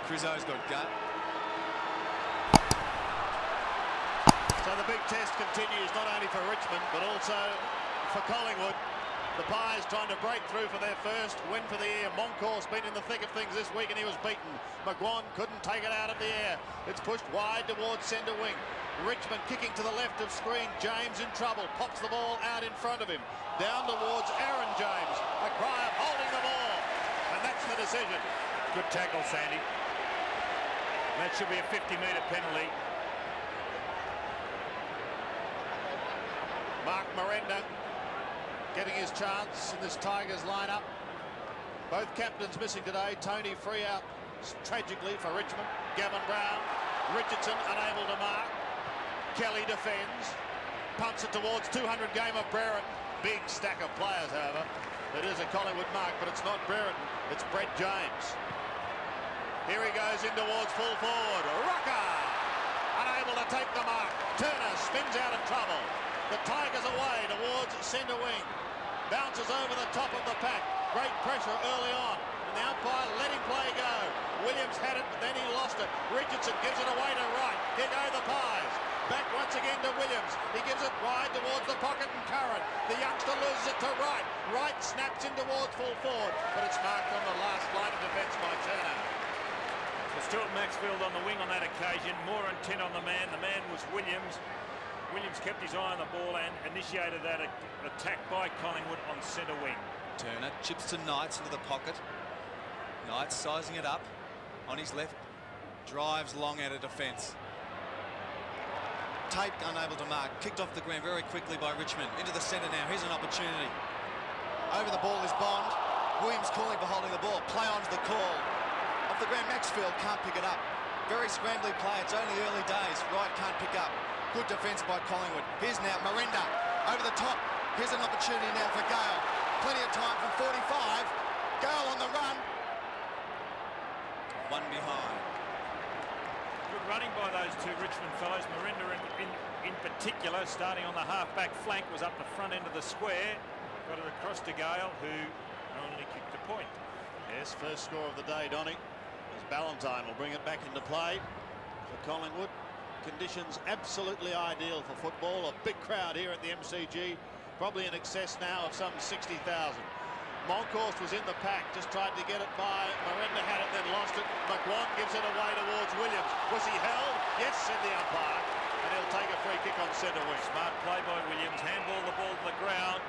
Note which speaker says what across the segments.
Speaker 1: Crizzo's got gut.
Speaker 2: So the big test continues not only for Richmond but also for Collingwood. The Pies trying to break through for their first win for the year. Moncourt's been in the thick of things this week and he was beaten. McGuan couldn't take it out of the air. It's pushed wide towards centre wing. Richmond kicking to the left of screen. James in trouble. Pops the ball out in front of him. Down towards Aaron James. A cry of holding the ball. And that's the decision.
Speaker 3: Good tackle, Sandy. That should be a 50-metre penalty.
Speaker 2: Mark Miranda getting his chance in this Tigers lineup. Both captains missing today. Tony Free out tragically for Richmond. Gavin Brown. Richardson unable to mark. Kelly defends. Pumps it towards 200 game of Brereton. Big stack of players, however. It is a Collingwood mark, but it's not Brereton. It's Brett James. Here he goes in towards full forward. Rucker! Unable to take the mark. Turner spins out of trouble. The Tigers away towards centre wing. Bounces over the top of the pack. Great pressure early on. And the umpire let him play go. Williams had it, but then he lost it. Richardson gives it away to right. Here go the Pies. Back once again to Williams. He gives it wide towards the pocket and Curran. The youngster loses it to Wright. Wright snaps in towards full forward, but it's marked on the last line of defence by Turner.
Speaker 3: So Stuart Maxfield on the wing on that occasion. More intent on the man. The man was Williams. Williams kept his eye on the ball and initiated that attack by Collingwood on centre wing.
Speaker 1: Turner chips to Knights into the pocket. Knights sizing it up on his left. Drives long out of defence. Tate unable to mark. Kicked off the ground very quickly by Richmond. Into the centre now. Here's an opportunity. Over the ball is Bond. Williams calling for holding the ball. Play on's the call. Off the ground, Maxfield can't pick it up. Very scrambly play. It's only early days. Wright can't pick up. Good defence by Collingwood. Here's now Miranda over the top. Here's an opportunity now for Gale. Plenty of time from 45. Gale on the run. One behind.
Speaker 3: Good running by those two Richmond fellows. Miranda in particular, starting on the half-back flank, was up the front end of the square. Got it across to Gale, who only kicked a point.
Speaker 2: Yes, first score of the day, Donny. As Ballantyne will bring it back into play for Collingwood. Conditions absolutely ideal for football. A big crowd here at the MCG, probably in excess now of some 60,000. Moncourse was in the pack, just tried to get it by. Miranda had it, then lost it. McGuan gives it away towards Williams. Was he held? Yes, said the umpire. And he'll take a free kick on centre wing.
Speaker 3: Smart play by Williams. Handball the ball to the ground.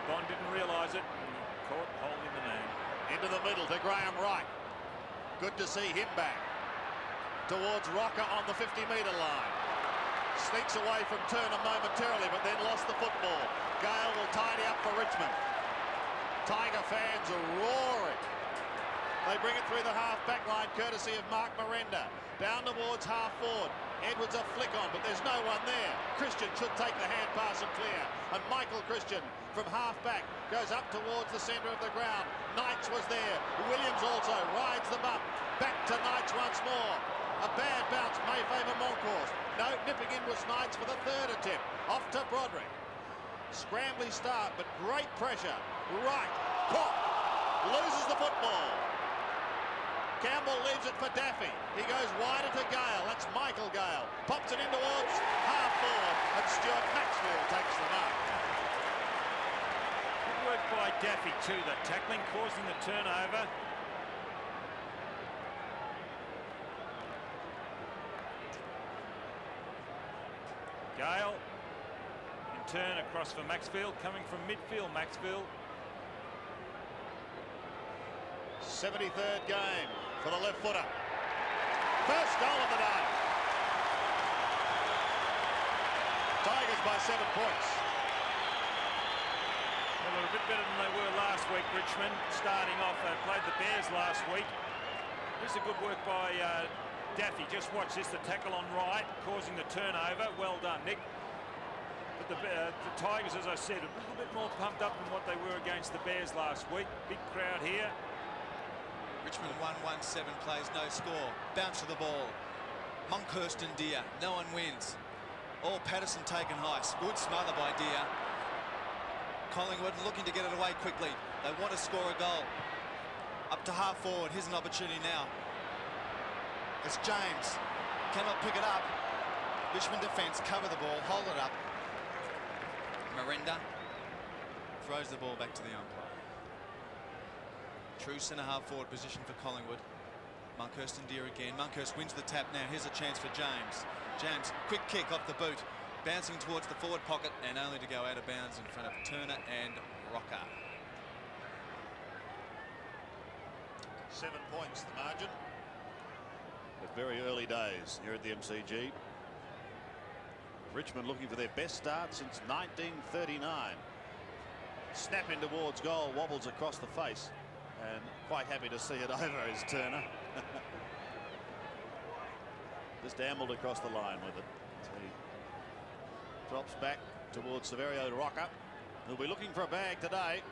Speaker 3: Bond didn't realise it. Caught holding the man.
Speaker 2: Into the middle to Graham Wright. Good to see him back. Towards Rocker on the 50-metre line. Sneaks away from Turner momentarily, but then lost the football. Gale will tidy up for Richmond. Tiger fans are roaring. They bring it through the half-back line, courtesy of Mark Miranda. Down towards half-forward. Edwards a flick on, but there's no one there. Christian should take the hand pass and clear. And Michael Christian from half-back goes up towards the centre of the ground. Knights was there. Williams also rides the bump. Back to Knights once more. A bad bounce may favour Moncourse. No, nipping in was Knights for the third attempt. Off to Broderick. Scrambly start, but great pressure. Right, caught. Loses the football. Campbell leaves it for Daffy. He goes wider to Gale. That's Michael Gale. Pops it in towards half forward. And Stuart Maxfield takes the mark.
Speaker 3: Good work by Daffy too. The tackling causing the turnover. Gale in turn across for Maxfield, coming from midfield. Maxfield.
Speaker 2: 73rd game for the left footer. First goal of the day. Tigers by 7 points.
Speaker 3: Well, they're a bit better than they were last week, Richmond. Starting off, they played the Bears last week. This is a good work by Daffy. Just watch this, the tackle on right, causing the turnover. Well done, Nick. But the Tigers, as I said, a little bit more pumped up than what they were against the Bears last week. Big crowd here.
Speaker 1: Richmond 1-1-7 plays no score. Bounce to the ball. Monkhurst and Deer. No one wins. All Patterson taken high. Good smother by Deer. Collingwood looking to get it away quickly. They want to score a goal. Up to half forward. Here's an opportunity now. It's James. Cannot pick it up. Richmond defence cover the ball, hold it up. Miranda throws the ball back to the umpire. True centre-half forward position for Collingwood. Monkhorst and Deer again. Monkhorst wins the tap now. Here's a chance for James. James, quick kick off the boot. Bouncing towards the forward pocket and only to go out of bounds in front of Turner and Rocker.
Speaker 2: 7 points the margin. But very early days here at the MCG. Richmond looking for their best start since 1939. Snap in towards goal, wobbles across the face, and quite happy to see it over is Turner. Just ambled across the line with it. He drops back towards Severio Rocker, who'll be looking for a bag today.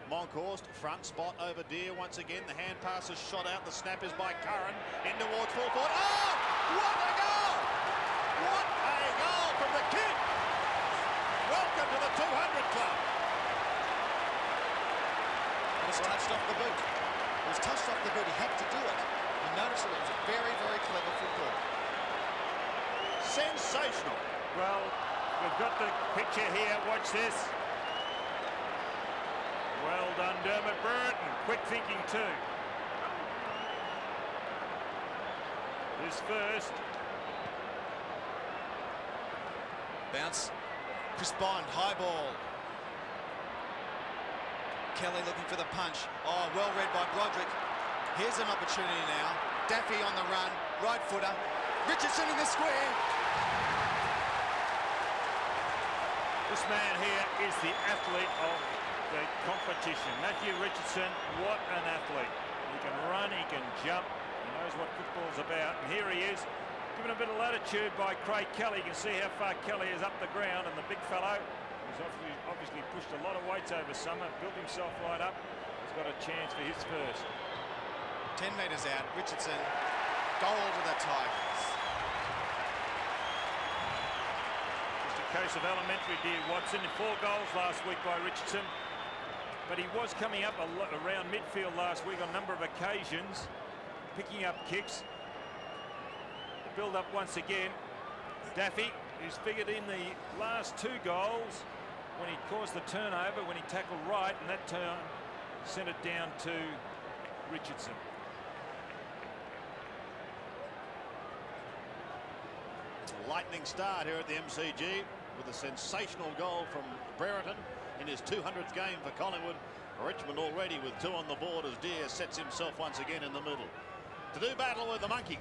Speaker 2: Monkhorst, front spot over Deer once again. The hand pass is shot out. The snap is by Curran. In towards full forward. Oh! What a goal! What a goal from the kid! Welcome to the 200 club.
Speaker 1: It was touched off the boot. It was touched off the boot. He had to do it. You notice it was a very, very clever football.
Speaker 2: Sensational.
Speaker 3: Well, we've got the picture here. Watch this. Well done, Dermot Brereton. Quick thinking too. His first.
Speaker 1: Bounce. Chris Bond, high ball. Kelly looking for the punch. Oh, well read by Broderick. Here's an opportunity now. Daffy on the run. Right footer. Richardson in the square.
Speaker 3: This man here is the athlete of the competition. Matthew Richardson, what an athlete. He can run, he can jump, he knows what football's about. And here he is, given a bit of latitude by Craig Kelly. You can see how far Kelly is up the ground, and the big fellow, who's obviously pushed a lot of weights over summer, built himself right up, has got a chance for his first.
Speaker 1: 10 metres out, Richardson, goal to the Tigers.
Speaker 3: Just a case of elementary, dear Watson. 4 goals last week by Richardson. But he was coming up around midfield last week on a number of occasions, picking up kicks. The build-up once again. Daffy, who's figured in the last 2 goals when he caused the turnover, when he tackled right, and that turn sent it down to Richardson.
Speaker 2: Lightning start here at the MCG with a sensational goal from Brereton in his 200th game for Collingwood. Richmond already with 2 on the board as Deer sets himself once again in the middle to do battle with the monkey.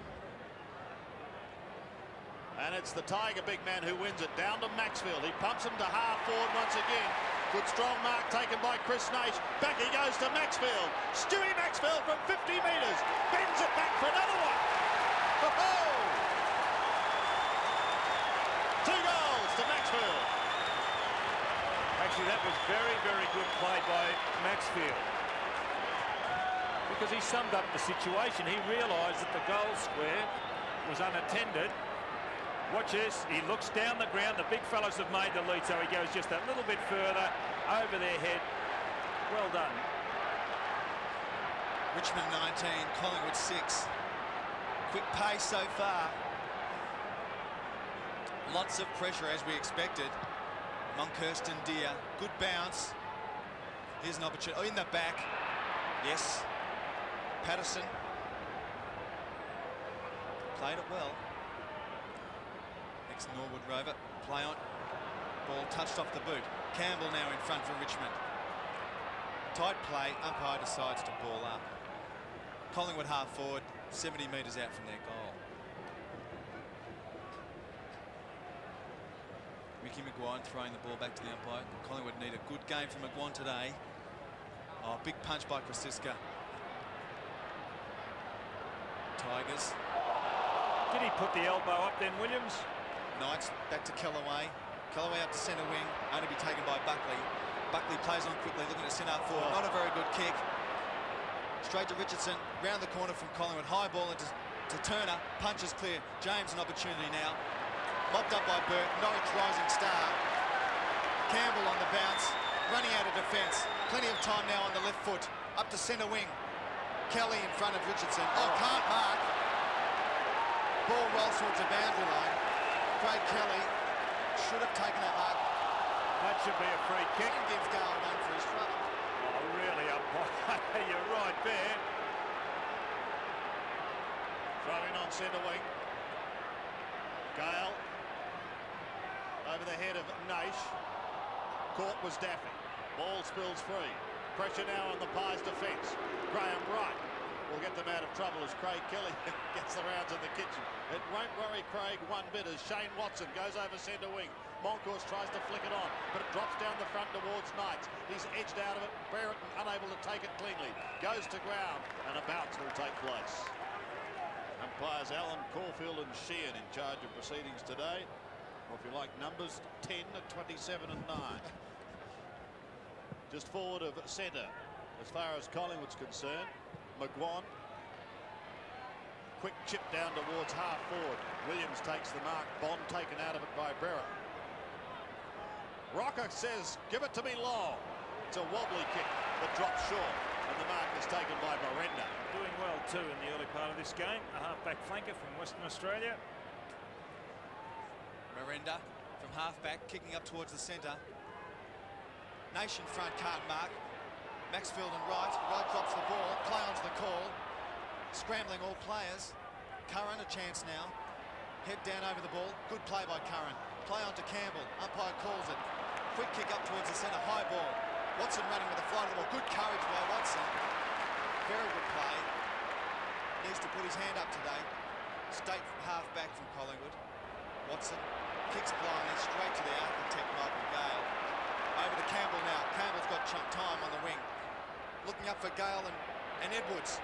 Speaker 2: And it's the Tiger big man who wins it down to Maxfield. He pumps him to half forward once again. Good strong mark taken by Chris Naish. Back he goes to Maxfield. Stewie Maxfield from 50 metres. Bends it back for another one. Ho-ho! 2 goals to Maxfield.
Speaker 3: Actually, that was very, very good play by Maxfield, because he summed up the situation. He realised that the goal square was unattended. Watch this. He looks down the ground. The big fellows have made the lead, so he goes just a little bit further over their head. Well done.
Speaker 1: Richmond 19, Collingwood 6. Quick pace so far. Lots of pressure as we expected. Monkhorst and Deer, good bounce. Here's an opportunity. Oh, in the back. Yes. Patterson. Played it well. Ex-Norwood Rover. Play on. Ball touched off the boot. Campbell now in front for Richmond. Tight play. Umpire decides to ball up. Collingwood half forward. 70 metres out from their goal. Mickey McGuire throwing the ball back to the umpire. Collingwood need a good game from McGuire today. Oh, big punch by Krasiska. Tigers.
Speaker 3: Did he put the elbow up then, Williams?
Speaker 1: Knights back to Kellaway. Kellaway up to centre wing. Only be taken by Buckley. Buckley plays on quickly, looking at centre forward. Not a very good kick. Straight to Richardson. Round the corner from Collingwood. High ball into Turner. Punches clear. James an opportunity now. Mopped up by Burke. Norwich rising star. Campbell on the bounce. Running out of defence. Plenty of time now on the left foot. Up to centre wing. Kelly in front of Richardson. Oh, can't mark. Ball rolls towards the boundary line. Craig Kelly should have taken a hug.
Speaker 3: That should be a free kick.
Speaker 1: And gives Gale one for his trouble.
Speaker 3: Oh, really, umpire. You're right there.
Speaker 2: Throw in on centre wing. Gale over the head of Naish. Caught was Daffy. Ball spills free. Pressure now on the Pies' defence. Graham Wright will get them out of trouble as Craig Kelly gets the rounds in the kitchen. It won't worry Craig one bit as Shane Watson goes over centre wing. Moncourse tries to flick it on, but it drops down the front towards Knights. He's edged out of it. Brereton unable to take it cleanly. Goes to ground, and a bounce will take place. Umpires Allen, Caulfield and Sheehan in charge of proceedings today. Or if you like numbers, 10, 27 and 9. Just forward of centre as far as Collingwood's concerned. McGuan. Quick chip down towards half forward. Williams takes the mark. Bond taken out of it by Brereton. Rocker says, give it to me long. It's a wobbly kick that drops short, and the mark is taken by Miranda.
Speaker 3: Doing well too in the early part of this game. A half-back flanker from Western Australia.
Speaker 1: Miranda from half-back, kicking up towards the centre. Nation front can't mark. Maxfield and Wright. Wright drops the ball. Play on's the call. Scrambling all players. Curran a chance now. Head down over the ball. Good play by Curran. Play on to Campbell. Umpire calls it. Quick kick up towards the centre. High ball. Watson running with the flight of the ball. Good courage by Watson. Very good play. Needs to put his hand up today. State half-back from Collingwood. Watson kicks blindly straight to the architect Michael Gale. Over to Campbell now. Campbell's got time on the wing. Looking up for Gale and Edwards.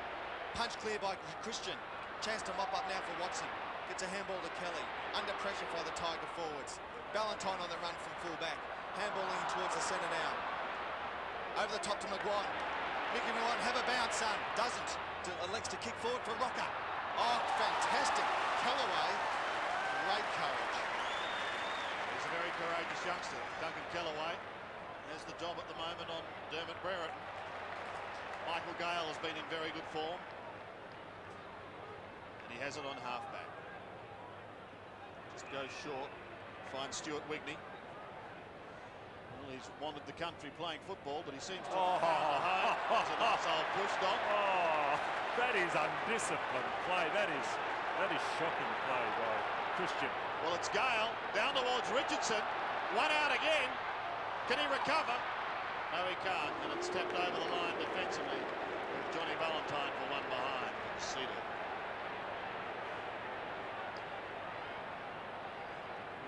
Speaker 1: Punch clear by Christian. Chance to mop up now for Watson. Gets a handball to Kelly. Under pressure by the Tiger forwards. Ballantyne on the run from full-back. Handballing towards the centre now. Over the top to McGuan. Mickey McGuan, have a bounce, son. Doesn't. Elects to kick forward for Rocker. Oh, fantastic. Kellaway. Great courage.
Speaker 2: He's a very courageous youngster, Duncan Kellaway. Has the job at the moment on Dermot Brereton. Michael Gale has been in very good form. And he has it on halfback. Just goes short. Finds Stuart Wigney. Well, he's wanted the country playing football, but he seems to have found a home. That's a nice old push, Don.
Speaker 3: Oh, that is undisciplined play. That is shocking play by Christian.
Speaker 2: Well, it's Gale down towards Richardson. One out again. Can he recover? No, he can't. And it's tapped over the line defensively with Johnny Ballantyne for one behind. Conceded.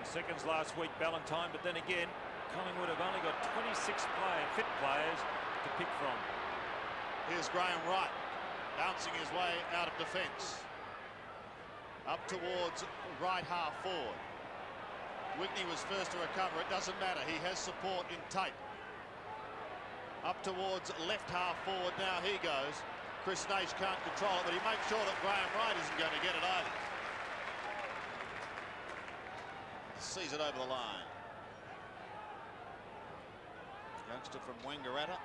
Speaker 3: Seconds last week, Ballantyne, but then again, Collingwood have only got 26 fit players to pick from.
Speaker 2: Here's Graham Wright bouncing his way out of defence. Up towards right half forward. Whitney was first to recover. It doesn't matter. He has support in Tate. Up towards left half forward now he goes. Chris Naish can't control it, but he makes sure that Graham Wright isn't going to get it either. Sees it over the line. Youngster from Wangaratta.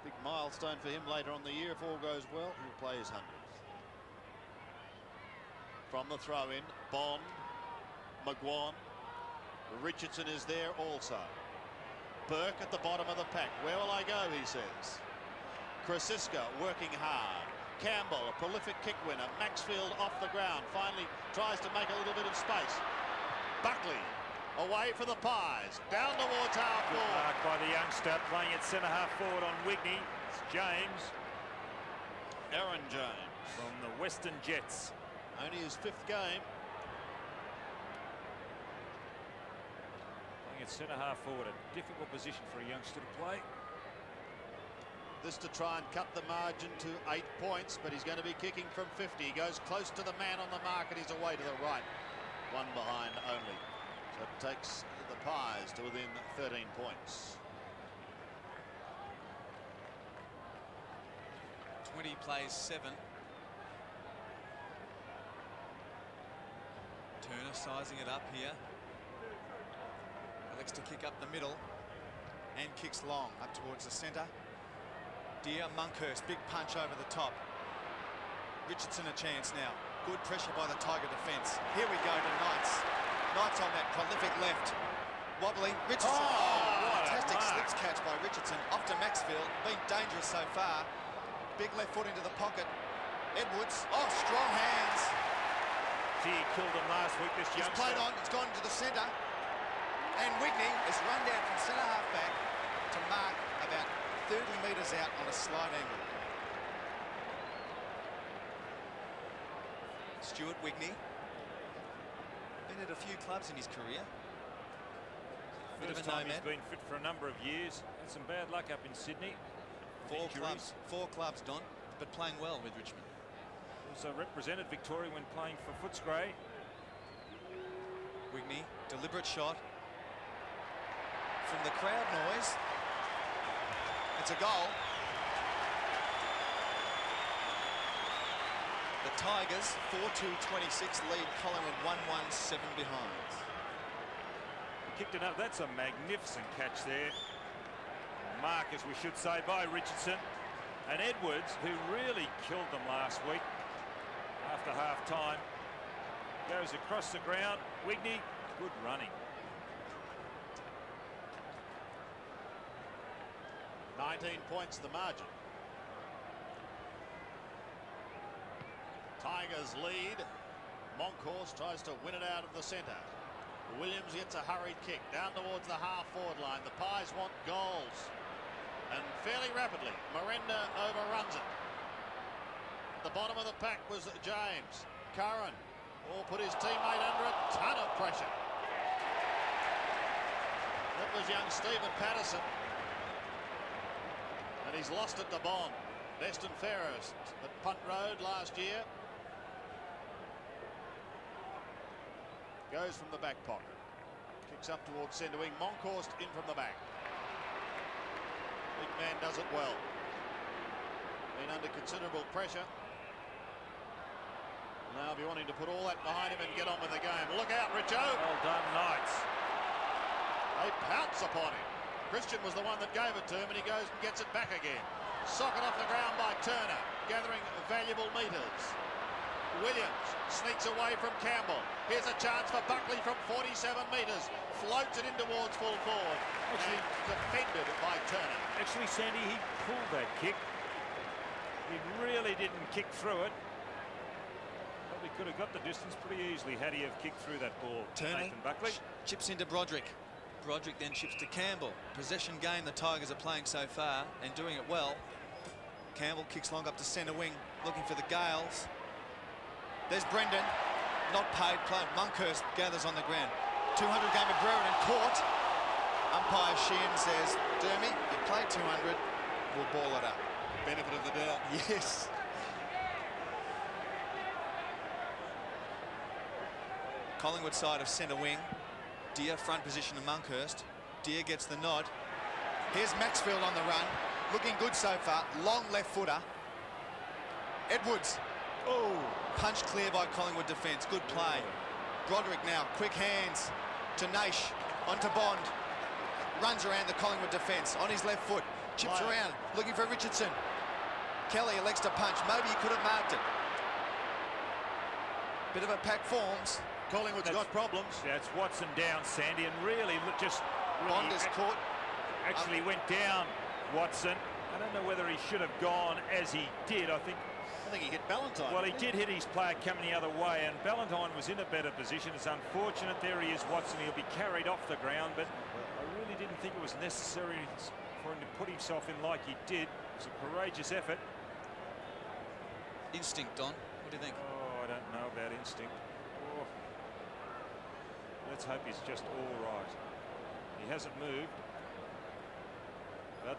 Speaker 2: Big milestone for him later on the year. If all goes well, he'll play his 100th. From the throw-in, Bond, McGuan, Richardson is there also. Burke at the bottom of the pack. Where will I go, he says. Krasiska working hard. Campbell, a prolific kick winner. Maxfield off the ground. Finally tries to make a little bit of space. Buckley away for the Pies. Down towards half forward.
Speaker 3: Mark by the youngster playing at centre half forward on Wigney. It's James.
Speaker 2: Aaron James.
Speaker 3: From the Western Jets.
Speaker 2: Only his 5th game.
Speaker 3: Playing at centre half forward. A difficult position for a youngster to play.
Speaker 2: This to try and cut the margin to 8 points, but he's going to be kicking from 50. He goes close to the man on the mark and he's away to the right. One behind only. So it takes the Pies to within 13 points.
Speaker 1: 20 plays 7. Turner sizing it up here. Elects to kick up the middle and kicks long up towards the centre. Deere, Monkhurst, big punch over the top. Richardson a chance now. Good pressure by the Tiger defence. Here we go to Knights. Knights on that prolific left. Wobbly. Richardson. Fantastic slips catch by Richardson. Off to Maxfield. Been dangerous so far. Big left foot into the pocket. Edwards. Oh, strong hands.
Speaker 3: Gee, he killed him last week, this youngster.
Speaker 1: He's played on. It's gone into the centre. And Wigney has run down from centre half back to mark about 30 metres out on a slight angle. Stuart Wigney. Been at a few clubs in his career.
Speaker 3: First time he's been fit for a number of years. Had some bad luck up in Sydney.
Speaker 1: Four clubs, Don, but playing well with Richmond.
Speaker 3: Also represented Victoria when playing for Footscray.
Speaker 1: Wigney, deliberate shot. From the crowd noise, it's a goal. The Tigers, 4-2-26 lead Collingwood 1-1-7 behind.
Speaker 3: Kicked it up. That's a magnificent catch there. Mark, as we should say, by Richardson. And Edwards, who really killed them last week after half-time, goes across the ground. Wigney, good running.
Speaker 2: 19 points the margin. Tigers lead. Monkhorst tries to win it out of the centre. Williams gets a hurried kick down towards the half-forward line. The Pies want goals. And fairly rapidly, Miranda overruns it. The bottom of the pack was James. Curran put his teammate under a ton of pressure. That was young Stephen Patterson. And he's lost it to Bond. Destin Ferris at Punt Road last year. Goes from the back pocket. Kicks up towards centre wing. Monkhorst in from the back. Big man does it well. Been under considerable pressure. Now be wanting to put all that behind him and get on with the game. Look out, Richo.
Speaker 3: Well done, Knights.
Speaker 2: They pounce upon him. Christian was the one that gave it to him, and he goes and gets it back again. Socket off the ground by Turner, gathering valuable metres. Williams sneaks away from Campbell. Here's a chance for Buckley from 47 metres. Floats it in towards full forward. Actually defended by Turner.
Speaker 3: Actually, Sandy, he pulled that kick. He really didn't kick through it. Probably could have got the distance pretty easily had he have kicked through that ball.
Speaker 1: Turner,
Speaker 3: Nathan Buckley.
Speaker 1: chips into Broderick. Broderick then chips to Campbell. Possession game the Tigers are playing so far and doing it well. Campbell kicks long up to centre wing, looking for the Gales. There's Brendan, not paid play. Monkhorst gathers on the ground. 200 game of Brereton caught. Umpire Sheehan says, Dermy, you played 200, we'll ball it up.
Speaker 2: Benefit of the doubt.
Speaker 1: Yes. Collingwood side of centre wing. Deer front position to Monkhorst. Deer gets the nod. Here's Maxfield on the run. Looking good so far. Long left footer. Edwards. Oh, punched clear by Collingwood defence. Good play. Broderick now, quick hands to Naish, onto Bond. Runs around the Collingwood defence on his left foot. Chips around, looking for Richardson. Kelly elects to punch. Maybe he could have marked it. Bit of a pack forms.
Speaker 2: Collingwood's got problems.
Speaker 3: That's Watson down, Sandy, and really just...
Speaker 1: Bond is caught.
Speaker 3: Actually went down, Watson. I don't know whether he should have gone as he did. I think
Speaker 2: he hit Ballantyne.
Speaker 3: Well, he did hit his player coming the other way, and Ballantyne was in a better position. It's unfortunate. There he is, Watson. He'll be carried off the ground, but I really didn't think it was necessary for him to put himself in like he did. It was a courageous effort.
Speaker 1: Instinct, Don. What do you think?
Speaker 3: Oh, I don't know about instinct. Oh. Let's hope he's just all right. He hasn't moved. But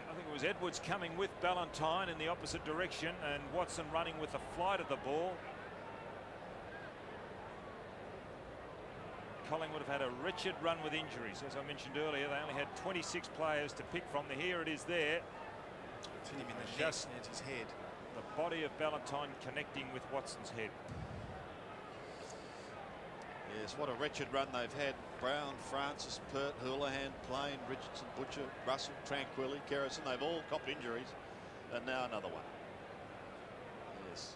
Speaker 3: I think it was Edwards coming with Ballantyne in the opposite direction, and Watson running with the flight of the ball. Collingwood have had a wretched run with injuries. As I mentioned earlier, they only had 26 players to pick from. Here it is there.
Speaker 1: It's hit him in the neck and his head.
Speaker 3: The body of Ballantyne connecting with Watson's head.
Speaker 2: Yes, what a wretched run they've had. Brown, Francis, Pert, Houlihan, Plain, Richardson, Butcher, Russell, Tranquilli, Kerrison. They've all copped injuries. And now another one. Yes.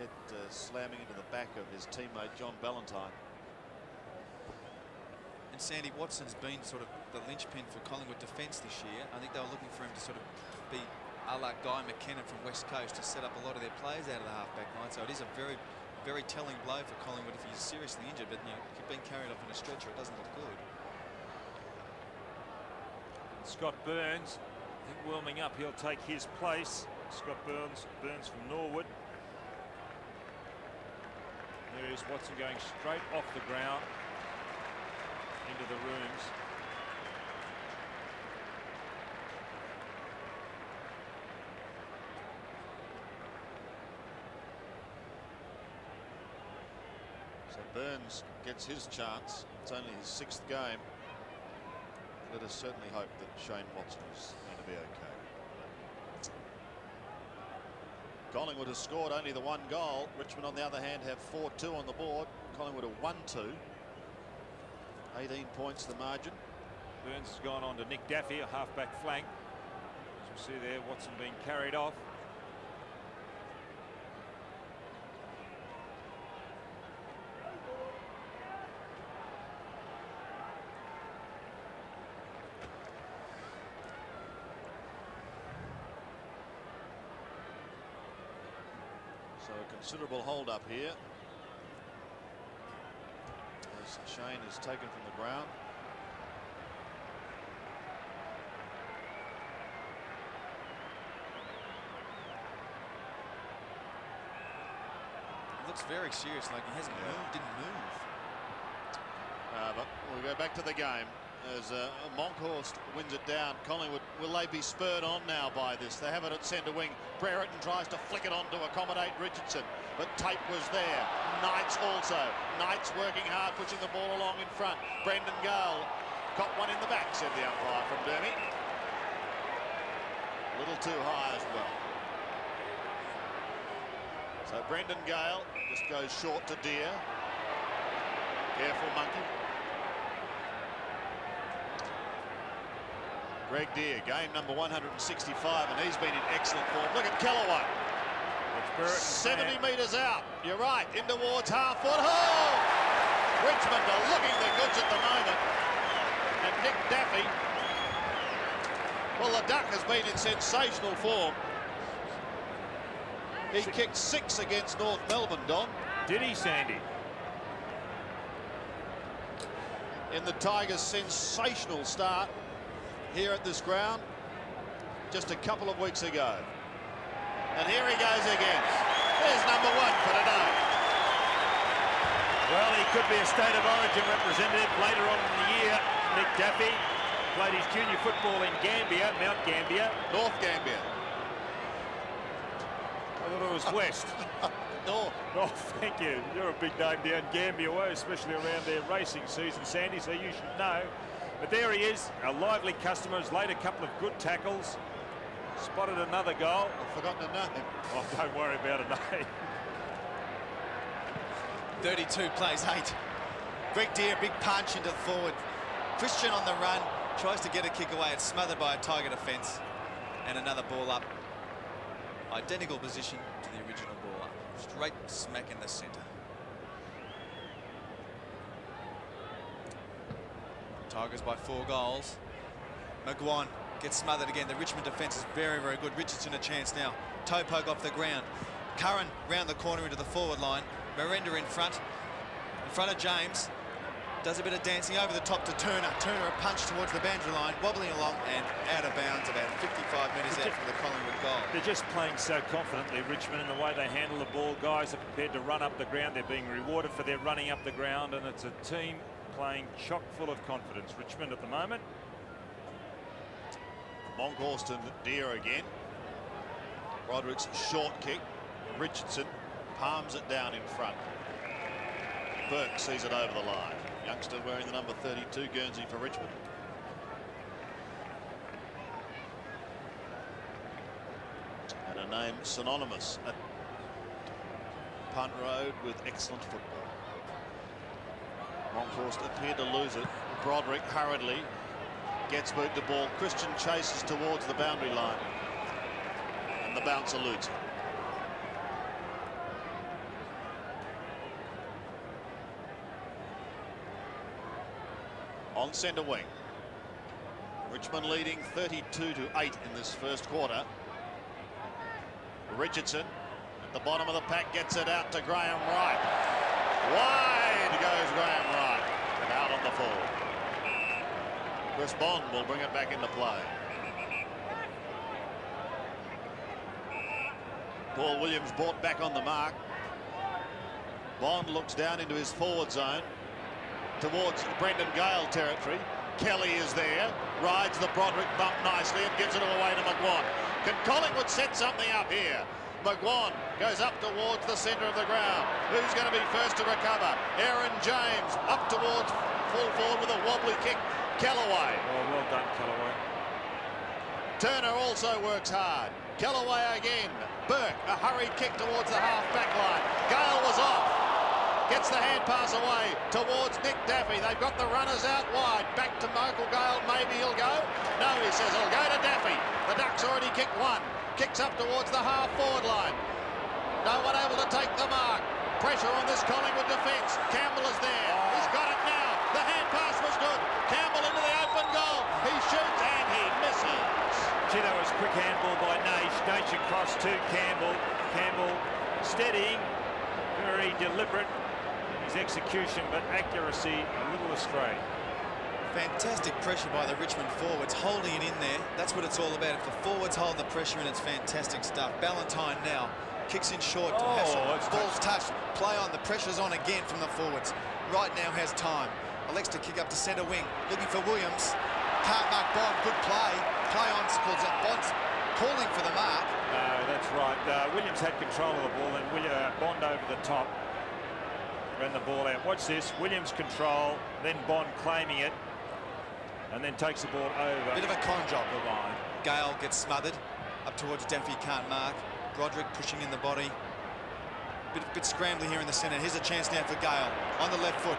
Speaker 2: head slamming into the back of his teammate John Ballantyne.
Speaker 1: And Sandy, Watson's been sort of the linchpin for Collingwood defence this year. I think they were looking for him to sort of be a la Guy McKinnon from West Coast to set up a lot of their players out of the halfback line. So it is a very, very telling blow for Collingwood if he's seriously injured. But you know, being carried off in a stretcher, it doesn't look good.
Speaker 3: Scott Burns, I think warming up, he'll take his place. Scott Burns from Norwood. There is Watson going straight off the ground into the rooms.
Speaker 2: So Burns gets his chance. It's only his 6th game. Let us certainly hope that Shane Watson is going to be okay. Collingwood has scored only the 1 goal. Richmond, on the other hand, have 4-2 on the board. Collingwood are 1-2. 18 points the margin.
Speaker 3: Burns has gone on to Nick Daffy, a half-back flank. As we see there, Watson being carried off.
Speaker 2: So a considerable hold up here. As Shane is taken from the ground.
Speaker 1: It looks very serious, like he hasn't moved, didn't move.
Speaker 2: But we'll go back to the game as Monkhorst wins it down. Collingwood, will they be spurred on now by this? They have it at centre wing. Brereton tries to flick it on to accommodate Richardson, but Tate was there. Knights also. Knights working hard, pushing the ball along in front. Brendan Gale caught one in the back, said the umpire from Dermy. A little too high as well. So Brendan Gale just goes short to Deer. Careful, Monkey. Greg Deer, game number 165, and he's been in excellent form. Look at Kellaway. 70 metres out. You're right, in towards half-foot. Oh! Richmond are looking their goods at the moment. And Nick Daffy, well, the Duck has been in sensational form. He kicked 6 against North Melbourne, Don.
Speaker 3: Did he, Sandy?
Speaker 2: In the Tigers' sensational start here at this ground just a couple of weeks ago. And here he goes again. There's number 1 for today.
Speaker 3: Well, he could be a State of Origin representative later on in the year. Nick Daffy played his junior football in Gambia, Mount Gambier.
Speaker 2: North Gambia.
Speaker 3: I thought it was West.
Speaker 2: North.
Speaker 3: Oh, thank you. You're a big name down Gambia way, especially around their racing season, Sandy, so you should know. But there he is, a lively customer, has laid a couple of good tackles. Spotted another goal.
Speaker 2: I've forgotten a name.
Speaker 3: Oh, don't worry about a name.
Speaker 1: 32 plays 8. Greg Deer, big punch into the forward. Christian on the run, tries to get a kick away. It's smothered by a Tiger defence. And another ball up. Identical position to the original ball up. Straight smack in the centre. Tigers by 4 goals. McGuan gets smothered again. The Richmond defence is very, very good. Richardson a chance now. Toe poke off the ground. Curran round the corner into the forward line. Miranda in front of James. Does a bit of dancing over the top to Turner. Turner a punch towards the boundary line, wobbling along and out of bounds about 55 metres out from the Collingwood goal.
Speaker 3: They're just playing so confidently, Richmond, in the way they handle the ball. Guys are prepared to run up the ground. They're being rewarded for their running up the ground, and it's a team playing chock full of confidence. Richmond at the moment.
Speaker 2: Monkhorst and Deer again. Roderick's short kick. Richardson palms it down in front. Burke sees it over the line. Youngster wearing the number 32 Guernsey for Richmond. And a name synonymous at Punt Road with excellent football. Monkhorst appeared to lose it. Broderick hurriedly gets moved the ball. Christian chases towards the boundary line. And the bounce eludes him. on centre wing. Richmond leading 32-8 in this first quarter. Richardson at the bottom of the pack gets it out to Graham Wright. Wide goes Graham Wright and out on the full. Chris Bond will bring it back into play. Paul Williams brought back on the mark. Bond looks down into his forward zone towards Brendan Gale territory. Kelly is there, rides the Broderick bump nicely and gives it away to McGuan. Can Collingwood set something up here? McGuan goes up towards the centre of the ground. Who's going to be first to recover? Aaron James up towards full forward with a wobbly kick. Kellaway.
Speaker 3: Oh, well done, Kellaway.
Speaker 2: Turner also works hard. Kellaway again. Burke, a hurried kick towards the half-back line. Gale was off. Gets the hand pass away towards Nick Daffy. They've got the runners out wide. Back to Michael Gale. Maybe he'll go. No, he says he'll go to Daffy. The Ducks already kicked one. Kicks up towards the half-forward line. No one able to take the mark. Pressure on this Collingwood defence. Campbell is there. He's got it now. The hand pass was good. Campbell into the open goal. He shoots and he misses.
Speaker 3: Gee, that was quick handball by Naish. Naish across to Campbell. Campbell steadying, very deliberate in his execution, but accuracy a little astray.
Speaker 1: Fantastic pressure by the Richmond forwards, holding it in there. That's what it's all about. If the forwards hold the pressure in, it's fantastic stuff. Ballantyne now kicks in short to Hassel. Ball's touched. Play on. The pressure's on again from the forwards. Right now has time. Elects to kick up to centre wing. Looking for Williams. Can't mark Bond. Good play. Play on. Calls out Bond's calling for the mark.
Speaker 3: No, that's right. Williams had control of the ball and Bond over the top. Ran the ball out. Watch this. Williams control, then Bond claiming it, and then takes the ball over.
Speaker 1: Bit of a con job.
Speaker 3: The line.
Speaker 1: Gale gets smothered. Up towards Daffy, can't mark. Broderick pushing in the body. Bit scrambly here in the centre. Here's a chance now for Gale. On the left foot.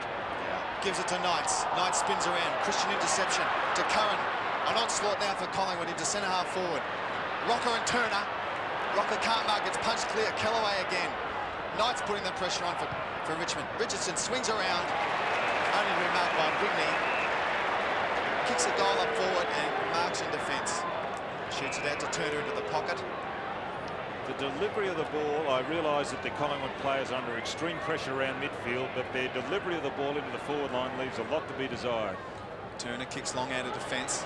Speaker 1: Gives it to Knights. Knights spins around. Christian interception to Curran. An onslaught now for Collingwood into centre half forward. Rocker and Turner. Rocker can't mark. It's punched clear. Kellaway again. Knights putting the pressure on for Richmond. Richardson swings around. Only to be marked by Wigney. Kicks a goal up forward and marks in defence. Shoots it out to Turner into the pocket.
Speaker 3: The delivery of the ball, I realise that the Collingwood players are under extreme pressure around midfield, but their delivery of the ball into the forward line leaves a lot to be desired.
Speaker 1: Turner kicks long out of defence.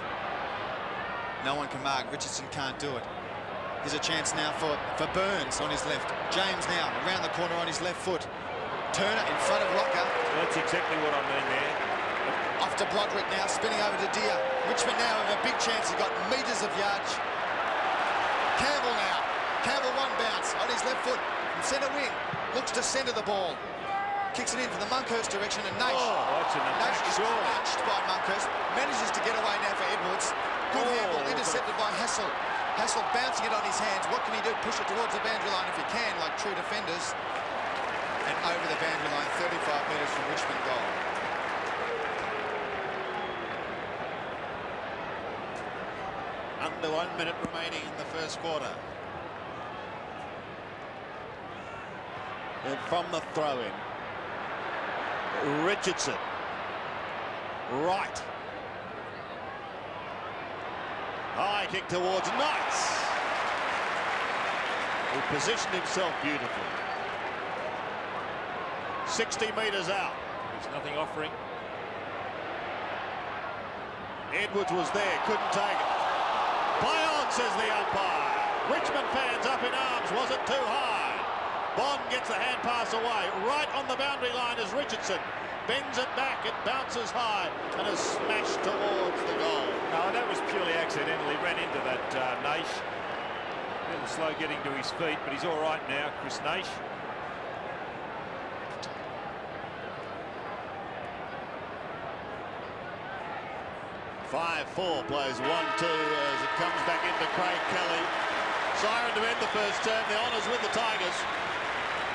Speaker 1: No one can mark. Richardson can't do it. Here's a chance now for Burns on his left. James now around the corner on his left foot. Turner in front of Rocker.
Speaker 3: That's exactly what I mean there.
Speaker 1: Off to Broderick now, spinning over to Deer. Richmond now have a big chance. He's got metres of yardage. Campbell now. Campbell one bounce on his left foot from centre wing. Looks to centre the ball. Kicks it in from the Monkhurst direction and Naish. Naish is crouched by Monkhurst. Manages to get away now for Edwards. Good handball, intercepted by Hassel. Hassel bouncing it on his hands. What can he do? Push it towards the boundary line if he can, like true defenders. And over the boundary line, 35 metres from Richmond goal.
Speaker 2: Under 1 minute remaining in the first quarter. And from the throw-in, Richardson. Right. High kick towards Knights, who positioned himself beautifully. 60 metres out.
Speaker 3: There's nothing offering.
Speaker 2: Edwards was there, couldn't take it. Play on, says the umpire. Richmond fans up in arms. Was it too high? Bond gets the hand pass away. Right on the boundary line is Richardson. Bends it back, it bounces high and is smashed towards the goal.
Speaker 3: No, that was purely accidental. He ran into that Naish. A little slow getting to his feet, but he's all right now, Chris Naish.
Speaker 2: (5-4) plays 1-2 as it comes back into Craig Kelly. Siren to end the first term. The honours with the Tigers.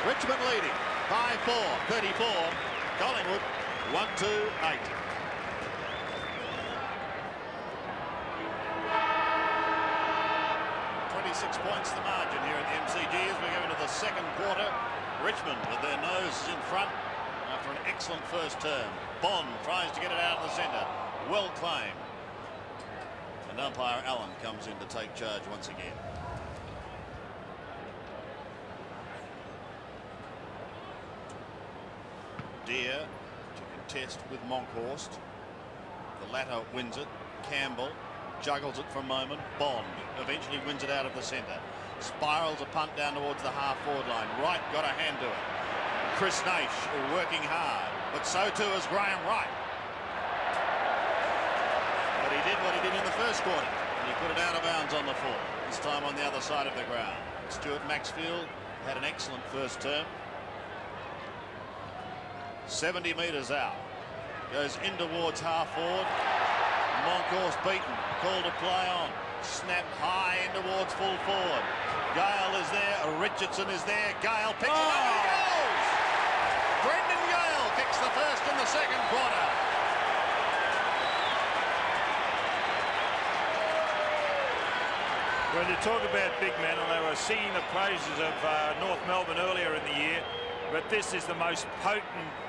Speaker 2: Richmond leading 5-4, 34. Collingwood 1-2-8. Points the margin here at the MCG as we go into the second quarter. Richmond with their noses in front after an excellent first term. Bond tries to get it out of the centre. Well claimed. And umpire Allen comes in to take charge once again. Deer to contest with Monkhorst. The latter wins it. Campbell juggles it for a moment. Bond eventually wins it out of the centre. Spirals a punt down towards the half-forward line. Wright got a hand to it. Chris Naish working hard, but so too is Graham Wright. But he did what he did in the first quarter. He put it out of bounds on the full. This time on the other side of the ground. Stuart Maxfield had an excellent first term. 70 metres out. Goes in towards half-forward. Monkhorst beaten. Call to play on. Snap high in towards full forward. Gale is there. Richardson is there. Gale picks it up and he goes! Brendan Gale kicks the first in the second quarter.
Speaker 3: When you talk about big men, and they were singing the praises of North Melbourne earlier in the year, but this is the most potent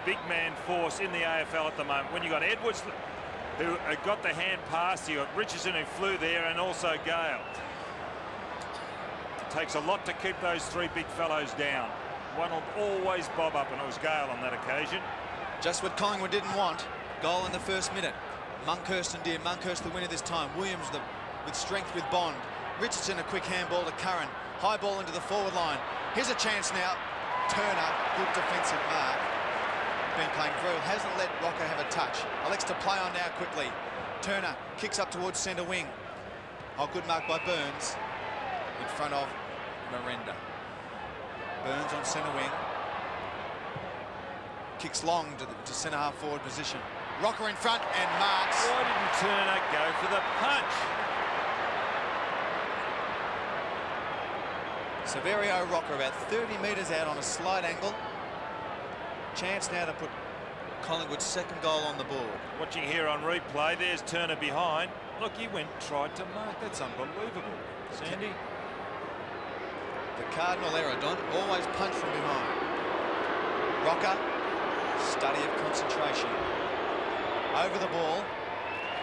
Speaker 3: big man force in the AFL at the moment. When you got Edwards, who got the hand pass, you got Richardson who flew there, and also Gale. It takes a lot to keep those three big fellows down. One will always bob up, and it was Gale on that occasion.
Speaker 1: Just what Collingwood didn't want. Goal in the first minute. Monkhorst and Deer. Monkhorst the winner this time. Williams with strength with Bond. Richardson a quick handball to Curran. High ball into the forward line. Here's a chance now. Turner, good defensive mark. Been playing through. Hasn't let Rocker have a touch. Elects to play on now quickly. Turner kicks up towards centre wing. Oh, good mark by Burns in front of Miranda. Burns on centre wing. Kicks long to centre half forward position. Rocker in front and marks.
Speaker 3: Why didn't Turner go for the punch?
Speaker 1: Severio Rocker about 30 metres out on a slight angle. Chance now to put Collingwood's second goal on the board.
Speaker 3: Watching here on replay, there's Turner behind. Look, he tried to mark. That's unbelievable. Sandy.
Speaker 1: The cardinal error, Don. Always punch from behind. Rocker, study of concentration. Over the ball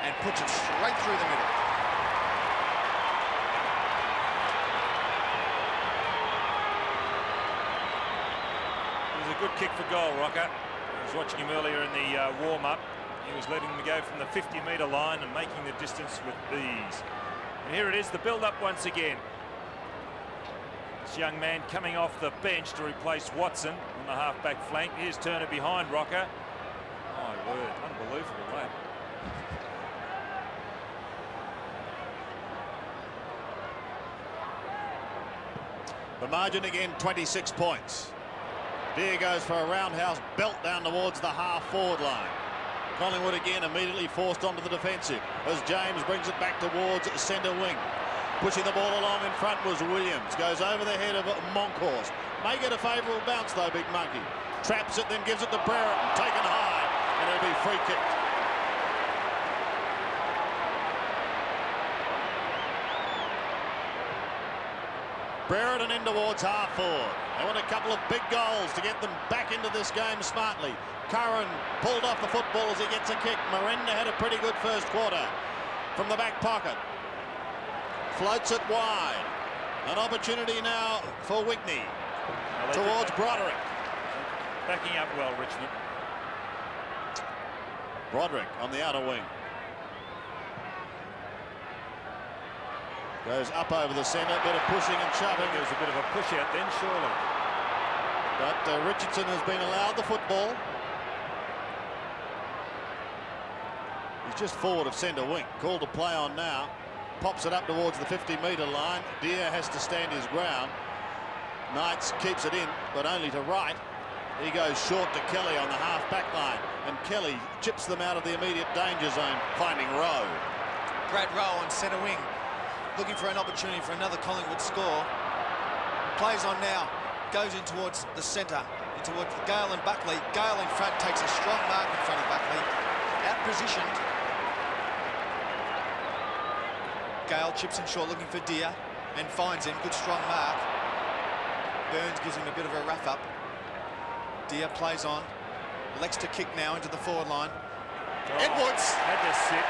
Speaker 1: and puts it straight through the middle.
Speaker 3: Good kick for goal, Rocker. I was watching him earlier in the warm-up. He was letting them go from the 50-metre line and making the distance with ease. And here it is, the build-up once again. This young man coming off the bench to replace Watson on the half-back flank. Here's Turner behind Rocker. My word, unbelievable that.
Speaker 2: The margin again, 26 points. Deer goes for a roundhouse belt down towards the half-forward line. Collingwood again immediately forced onto the defensive as James brings it back towards centre wing. Pushing the ball along in front was Williams. Goes over the head of Monkhorst. May get a favourable bounce though, Big Monkey. Traps it, then gives it to Brereton. Taken high, and it'll be free kick. Brereton in towards half-forward. They want a couple of big goals to get them back into this game smartly. Curran pulled off the football as he gets a kick. Miranda had a pretty good first quarter from the back pocket. Floats it wide. An opportunity now for Whitney towards Broderick.
Speaker 3: Backing up well, Richmond.
Speaker 2: Broderick on the outer wing. Goes up over the centre, bit of pushing and shoving.
Speaker 3: There was a bit of a push out then, surely.
Speaker 2: But Richardson has been allowed the football. He's just forward of centre wing. Called to play on now. Pops it up towards the 50-metre line. Deer has to stand his ground. Knights keeps it in, but only to right. He goes short to Kelly on the half-back line. And Kelly chips them out of the immediate danger zone, finding Rowe.
Speaker 1: Brad Rowe on centre wing. Looking for an opportunity for another Collingwood score. Plays on now. Goes in towards the centre. In towards Gale and Buckley. Gale in front takes a strong mark in front of Buckley. Out positioned. Gale chips in short looking for Deer and finds him. Good strong mark. Burns gives him a bit of a rough up. Deer plays on. Elects to kick now into the forward line. Edwards.
Speaker 3: Had to sit.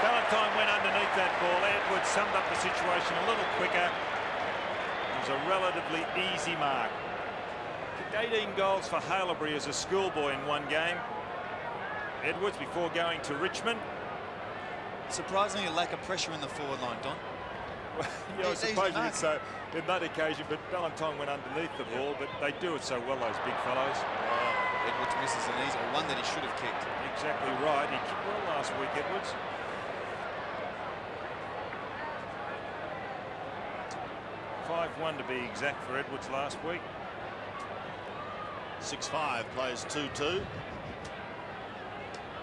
Speaker 3: Valentine went underneath that ball. Edwards summed up the situation a little quicker. It was a relatively easy mark. Kicked 18 goals for Halebury as a schoolboy in one game. Edwards before going to Richmond.
Speaker 1: Surprisingly, a lack of pressure in the forward line, Don.
Speaker 3: Well, yeah, I suppose you could say in that occasion, but Valentine went underneath the ball, but they do it so well, those big fellows.
Speaker 1: Edwards misses an easy one that he should have kicked.
Speaker 3: Exactly right. He kicked well last week, Edwards. 5-1 to be exact for Edwards last week.
Speaker 2: 6-5 plays 2-2.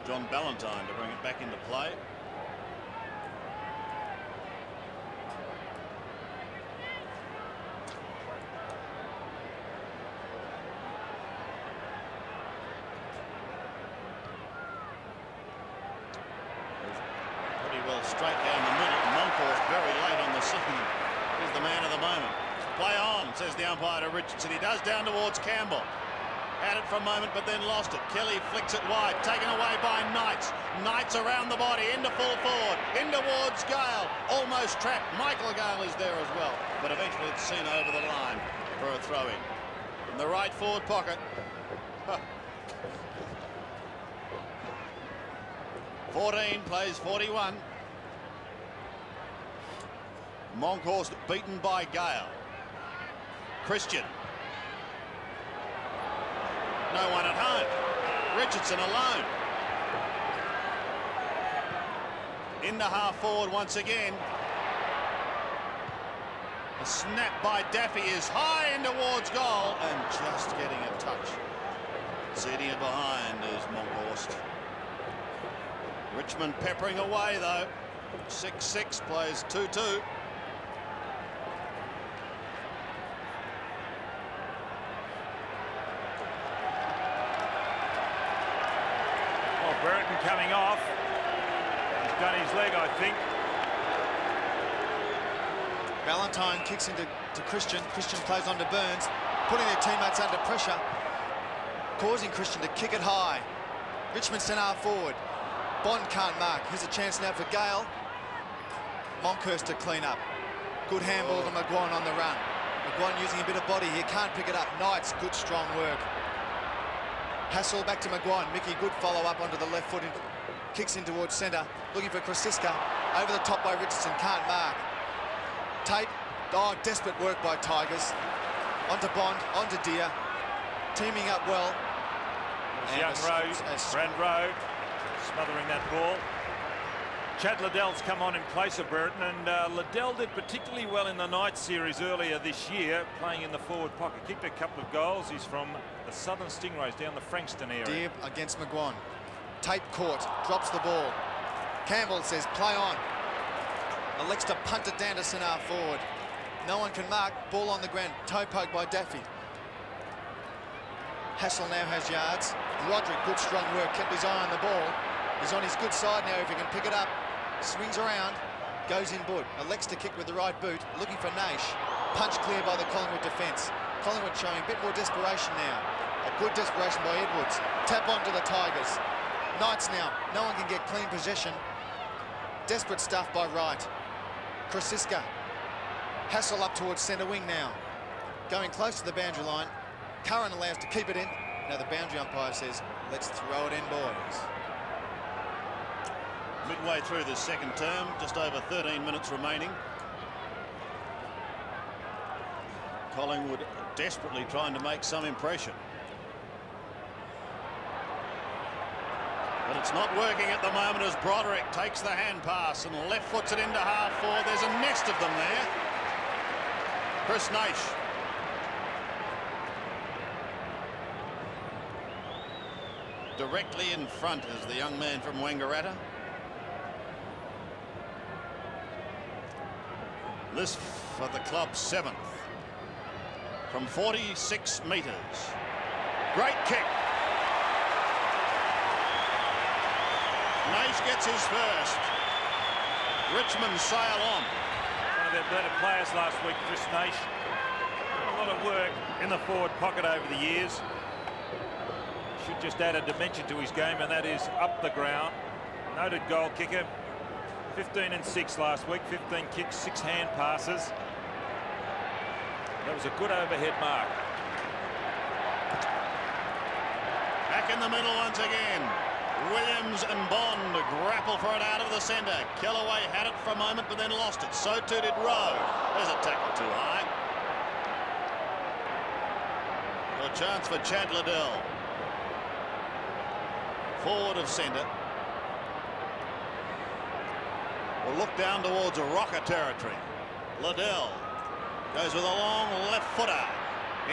Speaker 2: John Ballantyne to bring it back into play. Well, straight down the middle. Moncourt very late on the scene. He's the man of the moment. Play on, says the umpire to Richardson. He does down towards Campbell. Had it for a moment, but then lost it. Kelly flicks it wide, taken away by Knights. Knights around the body, into full forward, in towards Gale. Almost trapped. Michael Gale is there as well, but eventually it's seen over the line for a throw-in. In the right forward pocket. 14 plays 41. Monkhorst beaten by Gale. Christian. No one at home. Richardson alone. Into half forward once again. A snap by Daffy is high in towards goal and just getting a touch. Seating it behind is Monkhorst. Richmond peppering away though. 6-6 plays 2-2.
Speaker 3: Well, Brereton coming off. He's done his leg, I think.
Speaker 1: Valentine kicks into Christian. Christian plays on to Burns, putting their teammates under pressure, causing Christian to kick it high. Richmond centre half forward. Bond can't mark. Here's a chance now for Gale. Monkhorst to clean up. Good handball to McGuan on the run. McGuan using a bit of body here, can't pick it up. Knights, good strong work. Hassel back to McGuan. Mickey, good follow-up onto the left foot. Kicks in towards centre, looking for Krasiska. Over the top by Richardson, can't mark. Tate, desperate work by Tigers. Onto Bond, onto Deer. Teaming up well.
Speaker 3: Young Rowe, Brad Rowe, smothering that ball. Chad Liddell's come on in place of Brereton, and Liddell did particularly well in the Knights series earlier this year, playing in the forward pocket. Kicked a couple of goals. He's from the Southern Stingrays down the Frankston area.
Speaker 1: Deer against McGuan. Tate caught, drops the ball. Campbell says play on. Elects to punt it down to centre half forward. No one can mark. Ball on the ground. Toe poke by Daffy. Hassel now has yards. Roderick, good strong work, kept his eye on the ball. He's on his good side now if he can pick it up. Swings around, goes in Bood. Elects to kick with the right boot, looking for Naish. Punch clear by the Collingwood defence. Collingwood showing a bit more desperation now. A good desperation by Edwards. Tap on to the Tigers. Knights now, no one can get clean possession. Desperate stuff by Wright. Krasiska. Hassel up towards centre wing now. Going close to the boundary line. Curran allows to keep it in. Now the boundary umpire says, let's throw it in, boys.
Speaker 2: Midway through the second term, just over 13 minutes remaining. Collingwood desperately trying to make some impression. But it's not working at the moment as Broderick takes the hand pass and left foots it into half forward. There's a nest of them there. Chris Naish. Directly in front is the young man from Wangaratta. This for the club's 7th. From 46 metres. Great kick. Naish gets his first. Richmond sail on.
Speaker 3: One of their better players last week, Chris Naish. A lot of work in the forward pocket over the years. Should just add a dimension to his game, and that is up the ground. Noted goal kicker. 15 and 6 last week. 15 kicks, 6 hand passes. That was a good overhead mark.
Speaker 2: Back in the middle once again. Williams and Bond grapple for it out of the centre. Kellaway had it for a moment but then lost it. So too did Rowe. There's a tackle too high. A chance for Chad Liddell. Forward of centre. Will look down towards a Rocker territory. Liddell goes with a long left footer.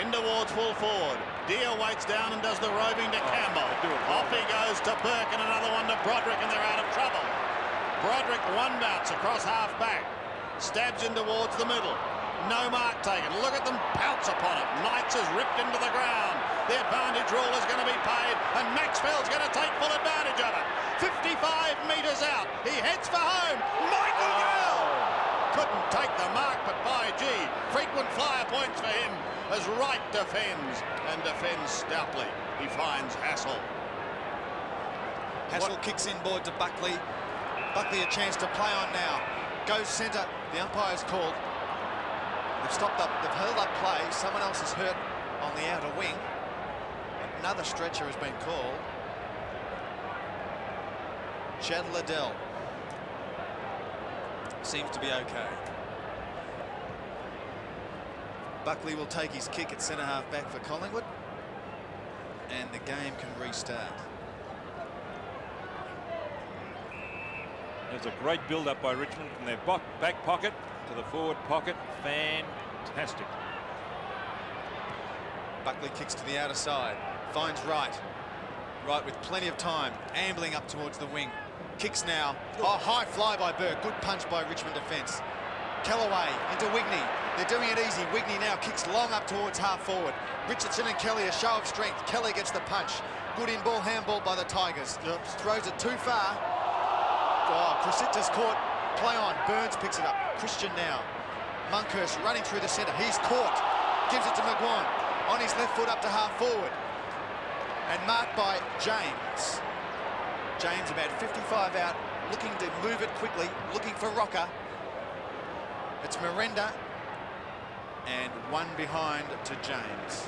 Speaker 2: In towards full forward. Deer waits down and does the roving to Campbell. Off he goes to Burke and another one to Broderick, and they're out of trouble. Broderick one bounce across half back. Stabs in towards the middle. No mark taken. Look at them pounce upon it. Knights is ripped into the ground. The advantage rule is going to be paid, and Maxwell's going to take full advantage of it. 55 metres out. He heads for home. Michael Gill couldn't take the mark, but by gee, frequent flyer points for him as Wright defends, and defends stoutly. He finds Hassel.
Speaker 1: Hassel kicks inboard to Buckley. Buckley a chance to play on now. Goes centre. The umpire's called. They've stopped up. They've held up play. Someone else is hurt on the outer wing. Another stretcher has been called. Chad Liddell seems to be okay. Buckley will take his kick at centre half back for Collingwood, and the game can restart.
Speaker 3: There's a great build-up by Richmond from their back pocket to the forward pocket. Fantastic.
Speaker 1: Buckley kicks to the outer side, finds Wright. Wright with plenty of time, ambling up towards the wing. Kicks now. Oh, high fly by Burke. Good punch by Richmond defence. Kellaway into Wigney. They're doing it easy. Wigney now kicks long up towards half forward. Richardson and Kelly a show of strength. Kelly gets the punch. Good in ball, handball by the Tigers. Throws it too far. Oh, Cressita's caught. Play on. Burns picks it up. Christian now. Monkhurst running through the centre. He's caught. Gives it to McGuan. On his left foot up to half forward. And marked by James. James about 55 out. Looking to move it quickly. Looking for Rocker. It's Miranda. And one behind to James.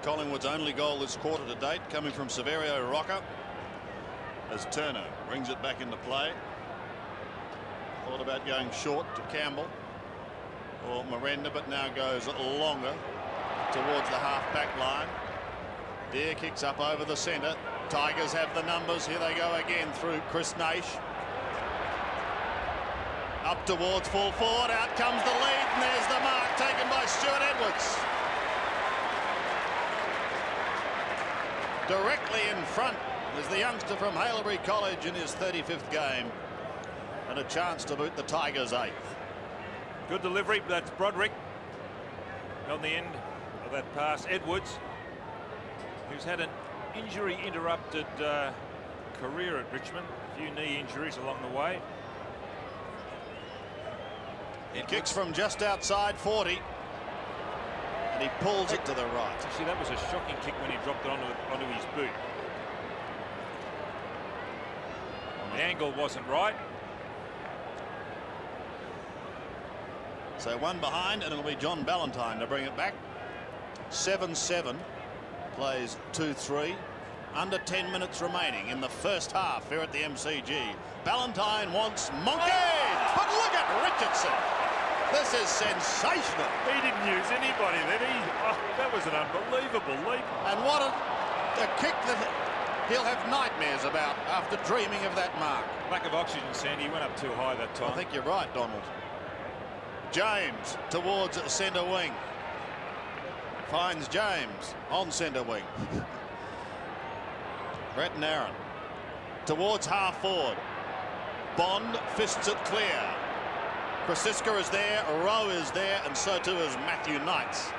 Speaker 2: Collingwood's only goal this quarter to date coming from Severio Rocker as Turner brings it back into play. Thought about going short to Campbell or Miranda, but now goes longer towards the half-back line. Deer kicks up over the centre. Tigers have the numbers. Here they go again through Chris Naish. Up towards full forward. Out comes the lead, and there's the mark taken by Stuart Edwards. Directly in front is the youngster from Haileybury College in his 35th game, and a chance to boot the Tigers 8th.
Speaker 3: Good delivery. That's Broderick on the end of that pass. Edwards, who's had an injury interrupted career at Richmond. A few knee injuries along the way.
Speaker 2: It kicks from just outside 40. And he pulls it to the right.
Speaker 3: See, that was a shocking kick when he dropped it onto his boot. The angle wasn't right.
Speaker 2: So one behind, and it'll be John Ballantyne to bring it back. 7-7. Plays 2-3. Under 10 minutes remaining in the first half here at the MCG. Ballantyne wants Monkey, but look at Richardson. This is sensational.
Speaker 3: He didn't use anybody then. That was an unbelievable leap.
Speaker 2: And what a kick that he'll have nightmares about after dreaming of that mark.
Speaker 3: Lack of oxygen, Sandy. He went up too high that time.
Speaker 2: I think you're right, Donald. James towards centre wing. Finds James on centre wing. Brett and Aaron towards half forward. Bond fists it clear. Krasiska is there, Rowe is there, and so too is Matthew Knights.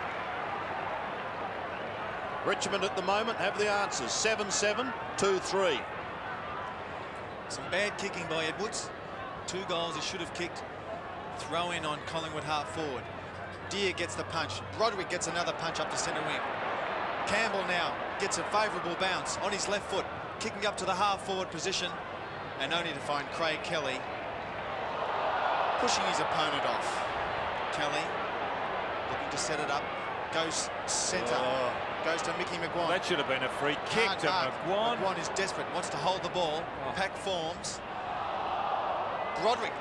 Speaker 2: Richmond at the moment have the answers. 7-7, 2-3.
Speaker 1: Some bad kicking by Edwards. 2 goals he should have kicked. Throw in on Collingwood half forward. Deere gets the punch. Broderick gets another punch up to centre wing. Campbell now gets a favourable bounce on his left foot, kicking up to the half-forward position, and only to find Craig Kelly pushing his opponent off. Kelly looking to set it up, goes centre, goes to Mickey McGuan.
Speaker 3: That should have been a free kick to McGuan.
Speaker 1: McGuan is desperate, wants to hold the ball. Pack forms. Broderick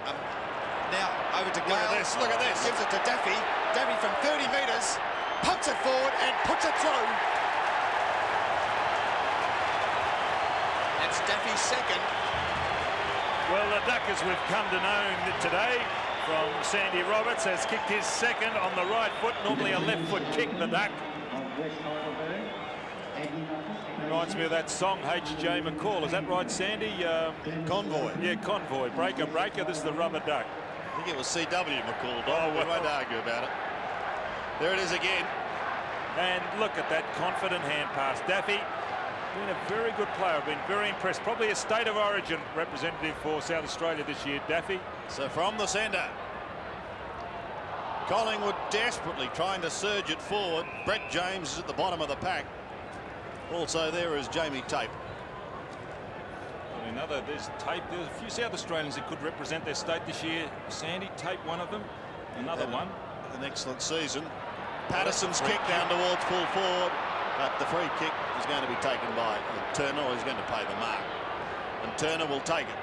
Speaker 1: now over to Gale.
Speaker 2: Look at this.
Speaker 1: Gives it to Daffy. Daffy from 30 metres, pumps it forward and puts it through. That's Daffy's second.
Speaker 3: Well, the Duckers we've come to know today from Sandy Roberts has kicked his second on the right foot. Normally a left foot kick, the Duck. Reminds me of that song, H.J. McCall. Is that right, Sandy?
Speaker 2: Convoy.
Speaker 3: Yeah, Convoy. Breaker, breaker. This is the rubber duck.
Speaker 2: I think it was C.W. McCall. We won't argue about it. There it is again.
Speaker 3: And look at that confident hand pass. Daffy, been a very good player. Been very impressed. Probably a state of origin representative for South Australia this year, Daffy.
Speaker 2: So from the centre, Collingwood desperately trying to surge it forward. Brett James is at the bottom of the pack. Also there is Jamie Tape.
Speaker 3: There's Tape. There's a few South Australians that could represent their state this year. Sandy, Tape, one of them. Another one.
Speaker 2: An excellent season. Patterson's kick down towards full forward, but the free kick is going to be taken by Turner, or he's going to pay the mark. And Turner will take it.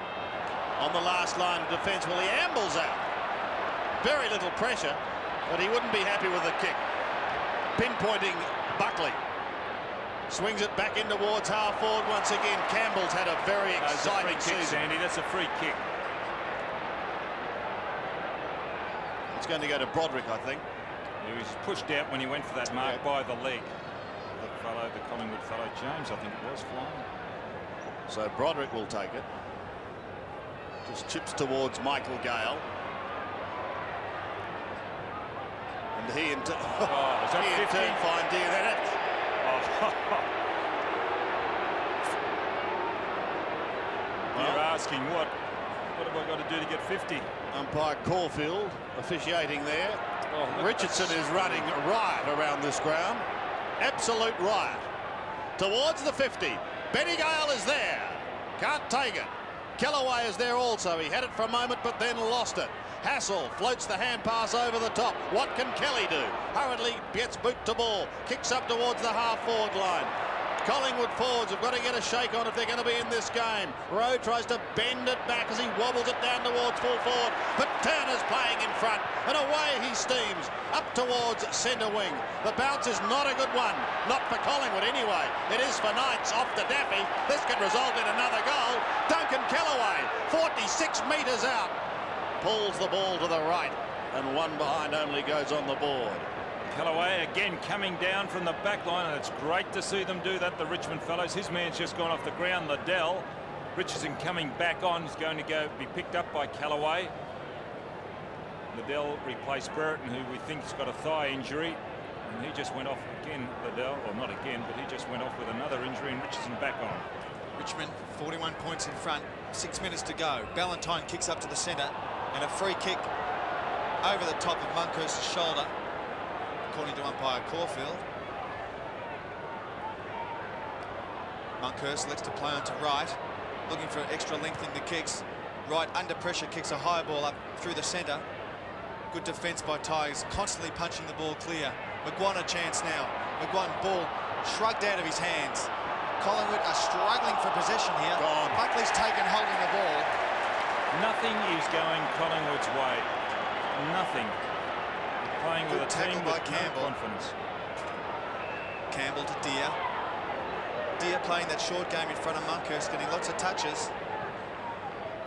Speaker 2: On the last line of defence, well, he ambles out. Very little pressure, but he wouldn't be happy with the kick. Pinpointing Buckley. Swings it back in towards half forward once again. Campbell's had a very exciting season.
Speaker 3: Sandy, that's a free kick.
Speaker 2: It's going to go to Broderick, I think.
Speaker 3: He was pushed out when he went for that mark by the leg. The fellow, the Collingwood fellow, James, I think it was, flying.
Speaker 2: So Broderick will take it. Just chips towards Michael Gale. And he in turn find Deere then.
Speaker 3: You're asking what have I got to do to get 50?
Speaker 2: Umpire Caulfield officiating there. Richardson is running riot around this ground. Absolute riot. Towards the 50. Benny Gale is there. Can't take it. Kellaway is there also. He had it for a moment but then lost it. Hassel floats the hand pass over the top. What can Kelly do? Hurriedly gets boot to ball. Kicks up towards the half-forward line. Collingwood forwards have got to get a shake on if they're going to be in this game. Rowe tries to bend it back as he wobbles it down towards full forward. But Turner's playing in front. And away he steams. Up towards centre wing. The bounce is not a good one. Not for Collingwood anyway. It is for Knights off to Daffy. This could result in another goal. Duncan Kellaway, 46 metres out. Pulls the ball to the right, and one behind only goes on the board.
Speaker 3: Kellaway again coming down from the back line, and it's great to see them do that, the Richmond fellows. His man's just gone off the ground, Liddell. Richardson coming back on is going to be picked up by Kellaway. Liddell replaced Brereton, who we think has got a thigh injury, and he just went off again, Liddell, or not again, but he just went off with another injury, and Richardson back on.
Speaker 1: Richmond 41 points in front, 6 minutes to go. Ballantyne kicks up to the centre, and a free kick over the top of Monkhurst's shoulder, according to umpire Caulfield. Monkhurst lets to play on to right, looking for extra length in the kicks. Right under pressure, kicks a high ball up through the centre. Good defence by Tigers, constantly punching the ball clear. McGuan a chance now. McGuan ball shrugged out of his hands. Collingwood are struggling for possession here. Buckley's taken holding the ball.
Speaker 3: Nothing is going Collingwood's way. Nothing. They're playing with a team with no confidence.
Speaker 1: Campbell to Deere. Deere playing that short game in front of Monkhurst, getting lots of touches.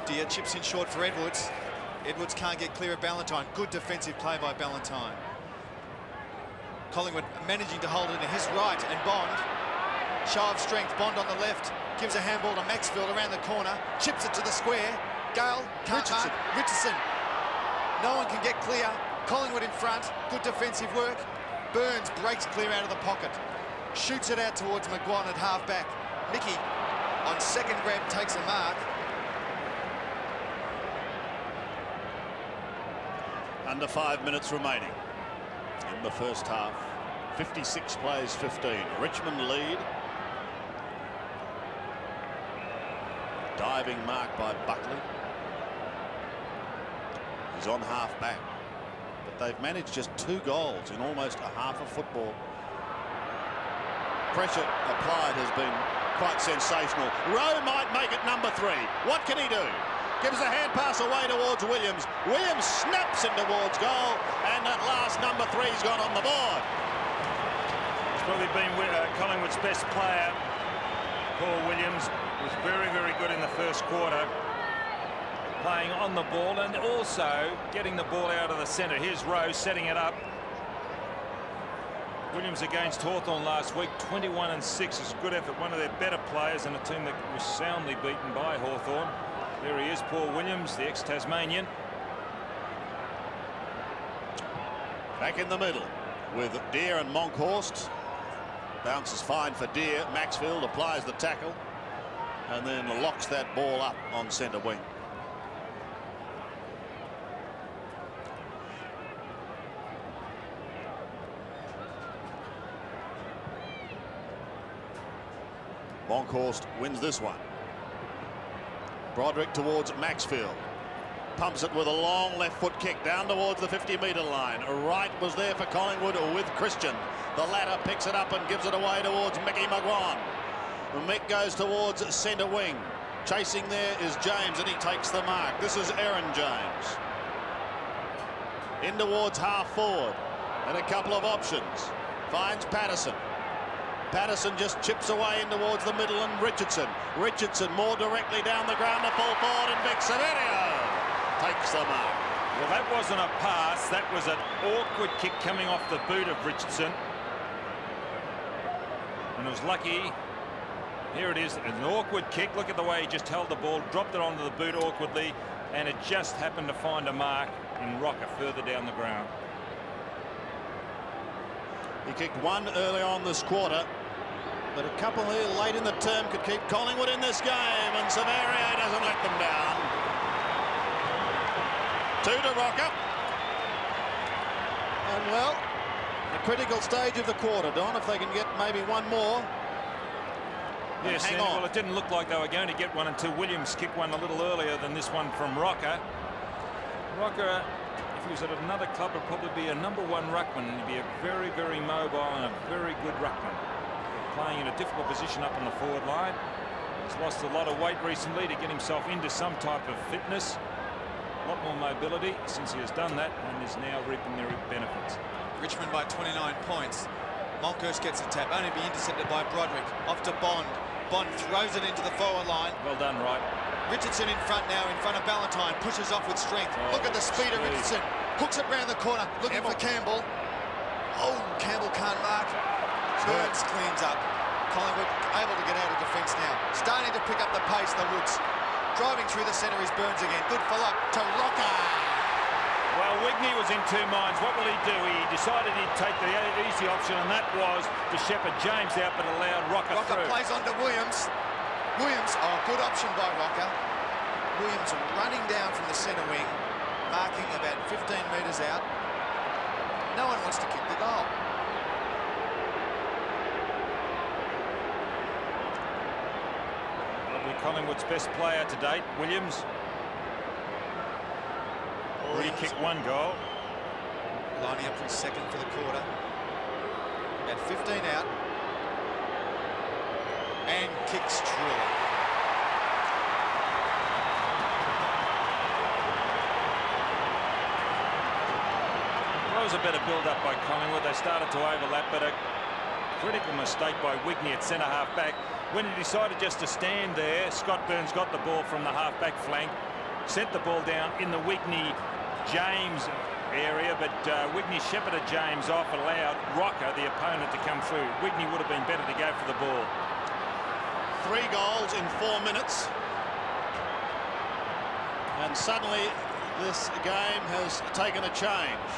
Speaker 1: Deere chips in short for Edwards. Edwards can't get clear of Ballantyne. Good defensive play by Ballantyne. Collingwood managing to hold it in his right, and Bond. Show of strength, Bond on the left. Gives a handball to Maxfield around the corner. Chips it to the square. Gale can't mark. Richardson. No one can get clear. Collingwood in front. Good defensive work. Burns breaks clear out of the pocket. Shoots it out towards McGuan at half-back. Mickey on second grab takes a mark.
Speaker 2: Under 5 minutes remaining. in the first half. 56 plays 15. Richmond lead. Diving mark by Buckley. He's on half back, but they've managed just 2 goals in almost a half of football. Pressure applied has been quite sensational. Rowe might make it number 3. What can he do? Gives a hand pass away towards Williams. Williams snaps in towards goal, and at last number 3's gone on the board.
Speaker 3: He's probably been Collingwood's best player. Paul Williams was very, very good in the first quarter, playing on the ball and also getting the ball out of the centre. Here's Rowe setting it up. Williams against Hawthorn last week, 21-6 is a good effort. One of their better players in a team that was soundly beaten by Hawthorn. There he is, Paul Williams, the ex-Tasmanian.
Speaker 2: Back in the middle with Deere and Monkhorst. Bounces fine for Deere. Maxfield applies the tackle and then locks that ball up on centre wing. Monkhorst wins this one. Broderick towards Maxfield. Pumps it with a long left foot kick down towards the 50-metre line. Wright was there for Collingwood with Christian. The latter picks it up and gives it away towards Mickey McGuan. Mick goes towards centre wing. Chasing there is James, and he takes the mark. This is Aaron James. In towards half forward. And a couple of options. Finds Patterson. Patterson just chips away in towards the middle, and Richardson. Richardson more directly down the ground to full forward, and Vic Severio takes the mark.
Speaker 3: Well, that wasn't a pass. That was an awkward kick coming off the boot of Richardson. And it was lucky. Here it is, an awkward kick. Look at the way he just held the ball, dropped it onto the boot awkwardly, and it just happened to find a mark in Rocker further down the ground.
Speaker 2: He kicked one early on this quarter, but a couple here late in the term could keep Collingwood in this game, and Severio doesn't let them down. 2 to Rocker. And well, the critical stage of the quarter, Don, if they can get maybe one more.
Speaker 3: Yes,
Speaker 2: hang on.
Speaker 3: Well, it didn't look like they were going to get one until Williams kicked one a little earlier than this one from Rocker. Rocker, if he was at another club, would probably be a #1 ruckman. He'd be a very, very mobile and a very good ruckman. Playing in a difficult position up on the forward line. He's lost a lot of weight recently to get himself into some type of fitness. A lot more mobility since he has done that, and is now reaping the benefits.
Speaker 1: Richmond by 29 points. Monkhorst gets a tap, only be intercepted by Broderick. Off to Bond. Bond throws it into the forward line.
Speaker 3: Well done, Wright.
Speaker 1: Richardson in front now, in front of Ballantyne, pushes off with strength. Look at the speed of Richardson. Hooks it round the corner, looking for Campbell. Oh, Campbell can't mark. Burns cleans up. Collingwood able to get out of defence now. Starting to pick up the pace, the Woods. Driving through the centre is Burns again. Good follow-up to Rocker.
Speaker 3: Well, Wigney was in 2 minds. What will he do? He decided he'd take the easy option, and that was to shepherd James out, but allowed Rocker through.
Speaker 1: Rocker plays on to Williams. Williams, oh, good option by Rocker. Williams running down from the centre wing, marking about 15 metres out. No one wants to kick the goal.
Speaker 3: Probably Collingwood's best player to date, Williams. Already kicked 1 goal.
Speaker 1: Lining up for his second for the quarter. About 15 out. And kicks truly.
Speaker 3: Well, that was a better build-up by Collingwood. They started to overlap, but a critical mistake by Wigney at centre-half back. When he decided just to stand there, Scott Burns got the ball from the half-back flank, sent the ball down in the Wigney-James area, but Wigney shepherded James off, allowed Rocker, the opponent, to come through. Wigney would have been better to go for the ball.
Speaker 2: 3 goals in 4 minutes. And suddenly this game has taken a change.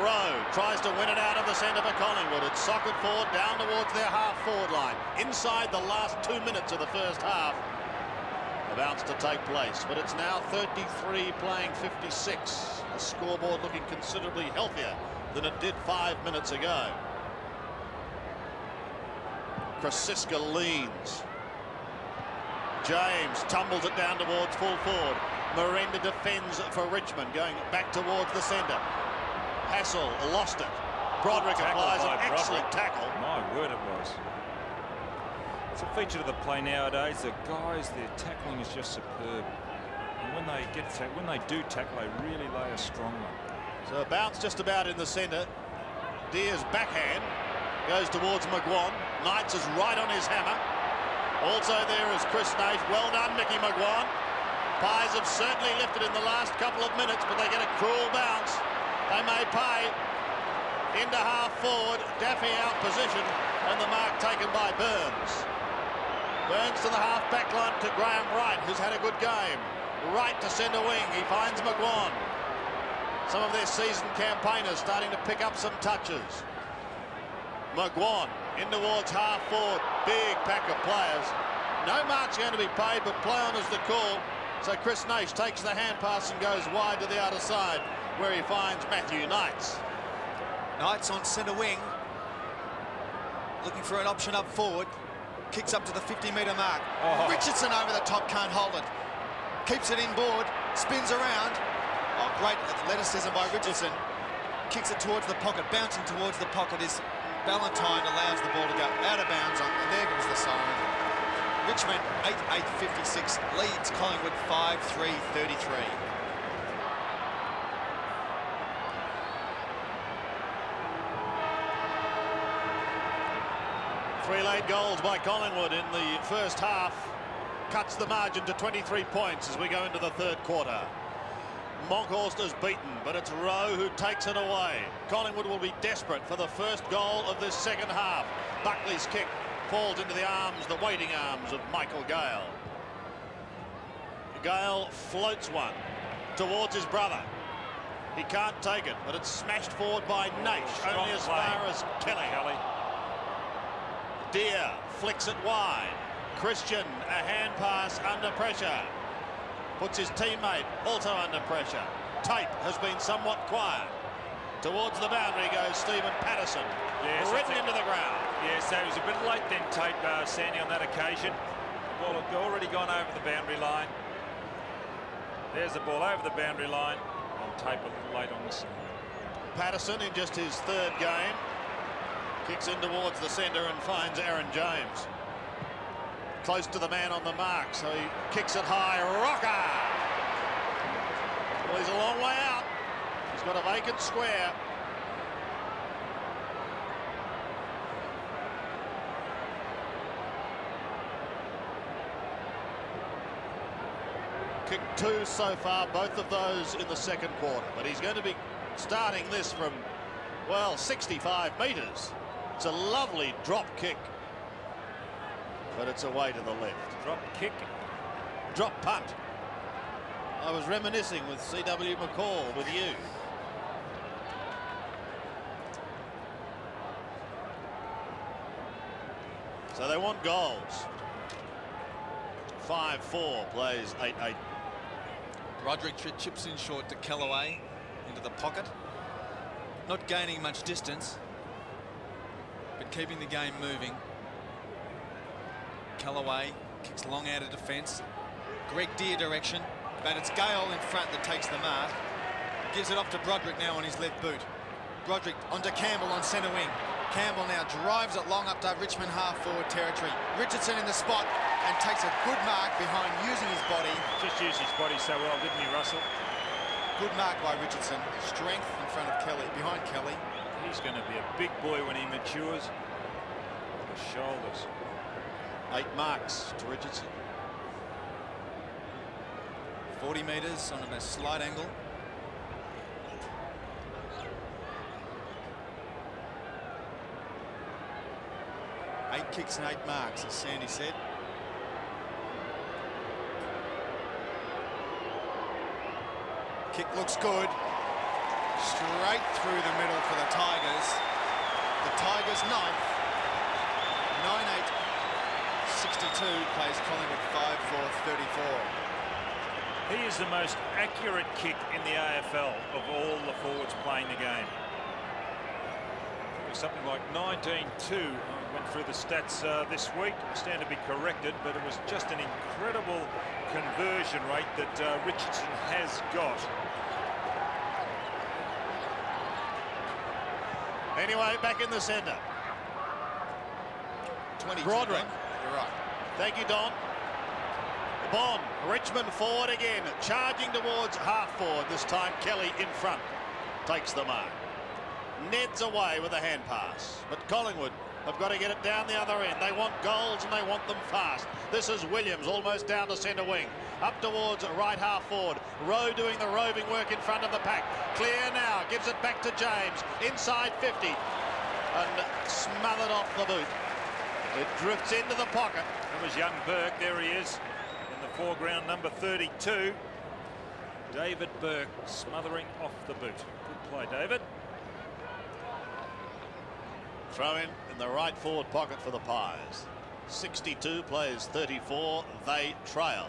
Speaker 2: Rowe tries to win it out of the centre for Collingwood. It's socket forward down towards their half-forward line. Inside the last 2 minutes of the first half. About to take place, but it's now 33 playing 56. The scoreboard looking considerably healthier than it did 5 minutes ago. Krasiska leans. James tumbles it down towards full forward. Miranda defends for Richmond, going back towards the centre. Hassel lost it. Broderick applies an excellent tackle.
Speaker 3: My word, it was. It's a feature of the play nowadays. The guys, their tackling is just superb. And when they do tackle, they really lay a strong one.
Speaker 2: So a bounce just about in the centre. Deer's backhand goes towards McGuan. Knights is right on his hammer. Also there is Chris Naish. Well done, Mickey McGuan. Pies have certainly lifted in the last couple of minutes, but they get a cruel bounce. They may pay. Into half forward, Daffy out position, and the mark taken by Burns. Burns to the half back line to Graham Wright, who's had a good game. Right to centre wing, he finds McGuan. Some of their seasoned campaigners starting to pick up some touches. McGuan in towards half forward, big pack of players. No mark's going to be paid, but play on is the call. So Chris Naish takes the hand pass and goes wide to the outer side, where he finds Matthew Knights.
Speaker 1: Knights on centre wing, looking for an option up forward. Kicks up to the 50-metre mark.
Speaker 3: Oh.
Speaker 1: Richardson over the top, can't hold it. Keeps it inboard, spins around. Oh, great athleticism by Richardson. Kicks it towards the pocket, bouncing towards the pocket is Ballantyne, allows the ball to go out of bounds on, and there goes the siren. Richmond 8-8-56 leads Collingwood 5-3-33.
Speaker 2: Three late goals by Collingwood in the first half cuts the margin to 23 points as we go into the third quarter. Monkhorst is beaten, but it's Rowe who takes it away. Collingwood will be desperate for the first goal of this second half. Buckley's kick falls into the arms, the waiting arms of Michael Gale. Gale floats one towards his brother. He can't take it, but it's smashed forward by Naish, only as far as Kelly. Deer flicks it wide. Christian, a hand pass under pressure. Puts his teammate also under pressure. Tape has been somewhat quiet. Towards the boundary goes Stephen Patterson, ridden into the ground.
Speaker 3: Yes, so it was a bit late then, Tape, Sandy, on that occasion. The ball had already gone over the boundary line. There's the ball over the boundary line, and Tape a little late on the scene.
Speaker 2: Patterson in just his third game. Kicks in towards the centre and finds Aaron James. Close to the man on the mark, so he kicks it high. Rocker! Well, he's a long way out. He's got a vacant square. Kicked two so far, both of those in the second quarter. But he's going to be starting this from, well, 65 metres. It's a lovely drop kick, but it's away to the left.
Speaker 3: Drop kick.
Speaker 2: Drop punt. I was reminiscing with C.W. McCall with you. So they want goals. 5-4 plays 8-8.
Speaker 1: Broderick chips in short to Kellaway into the pocket. Not gaining much distance, but keeping the game moving. Kellaway kicks long out of defence. Greg Deer direction, but it's Gale in front that takes the mark. Gives it off to Broderick now on his left boot. Broderick onto Campbell on centre wing. Campbell now drives it long up to Richmond half forward territory. Richardson in the spot and takes a good mark behind using his body.
Speaker 3: Just used his body so well, didn't he, Russell?
Speaker 1: Good mark by Richardson. Strength in front of Kelly, behind Kelly.
Speaker 3: He's going to be a big boy when he matures. The shoulders.
Speaker 2: 8 marks to Richardson.
Speaker 1: 40 metres on a slight angle. Eight kicks and 8 marks, as Sandy said. Kick looks good. Straight through the middle for the Tigers. The Tigers 9th. 9-8-62 plays Collingwood 5-4-34.
Speaker 3: He is the most accurate kick in the AFL of all the forwards playing the game. was something like 19-2. I went through the stats this week. I stand to be corrected, but it was just an incredible conversion rate that Richardson has got.
Speaker 2: Anyway, back in the centre.
Speaker 1: 20.
Speaker 2: Broderick.
Speaker 1: You're right.
Speaker 2: Thank you, Don. Bond, Richmond forward again, charging towards half forward. This time Kelly in front takes the mark. Ned's away with a hand pass, but Collingwood have got to get it down the other end. They want goals and they want them fast. This is Williams almost down to centre wing, up towards right half forward. Rowe doing the roving work in front of the pack. Clear now, gives it back to James inside 50 and smothered off the boot. It drifts into the pocket.
Speaker 3: That was young Burke. There he is in the foreground, number 32. David Burke smothering off the boot. Good play, David.
Speaker 2: Throw in the right forward pocket for the Pies. 62 plays 34. They trail.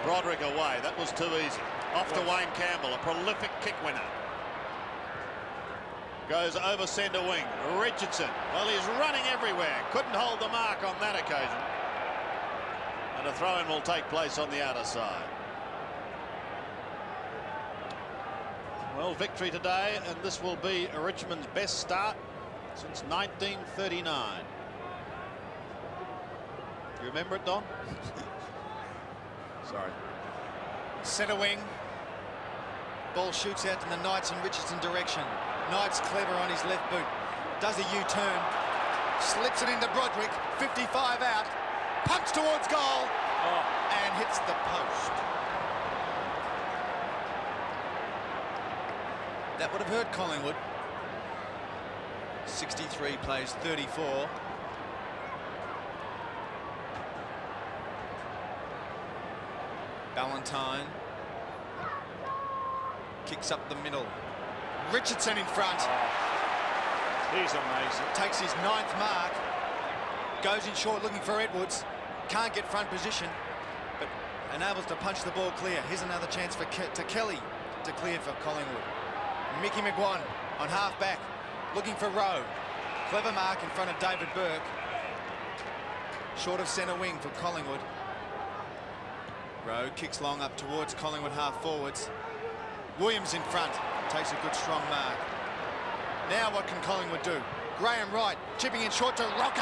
Speaker 2: Broderick away. That was too easy. Off to Wayne Campbell, a prolific kick winner. Goes over centre wing. Richardson. Well, he's running everywhere. Couldn't hold the mark on that occasion. And a throw-in will take place on the outer side. Well, victory today, and this will be Richmond's best start since 1939. You remember it, Don? Sorry.
Speaker 1: Centre wing. Ball shoots out in the Knights and Richardson direction. Knight's clever on his left boot. Does a U-turn. Slips it into Broderick. 55 out. Punch towards goal. And hits the post. That would have hurt Collingwood. 63 plays 34. Ballantyne kicks up the middle. Richardson in front.
Speaker 3: He's amazing.
Speaker 1: Takes his 9th mark. Goes in short looking for Edwards. Can't get front position, but enables to punch the ball clear. Here's another chance for Kelly to clear for Collingwood. Mickey McGuan on half back, looking for Rowe. Clever mark in front of David Burke. Short of centre wing for Collingwood. Rowe kicks long up towards Collingwood half forwards. Williams in front, takes a good strong mark. Now what can Collingwood do? Graham Wright chipping in short to Rocker.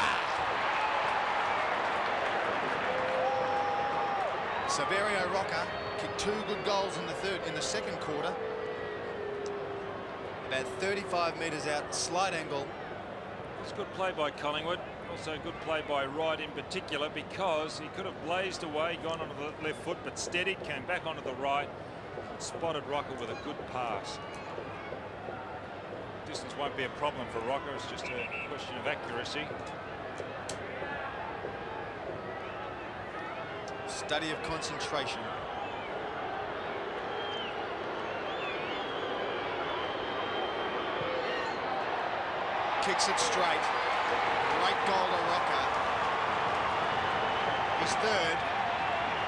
Speaker 1: Severio Rocker kicked 2 good goals in the second quarter. About 35 metres out, slight angle.
Speaker 3: It's good play by Collingwood. Also good play by Wright in particular, because he could have blazed away, gone onto the left foot, but steadied, came back onto the right, and spotted Rocker with a good pass. Distance won't be a problem for Rocker. It's just a question of accuracy.
Speaker 1: Study of concentration. Kicks it straight. Great goal to Rocker. His 3rd.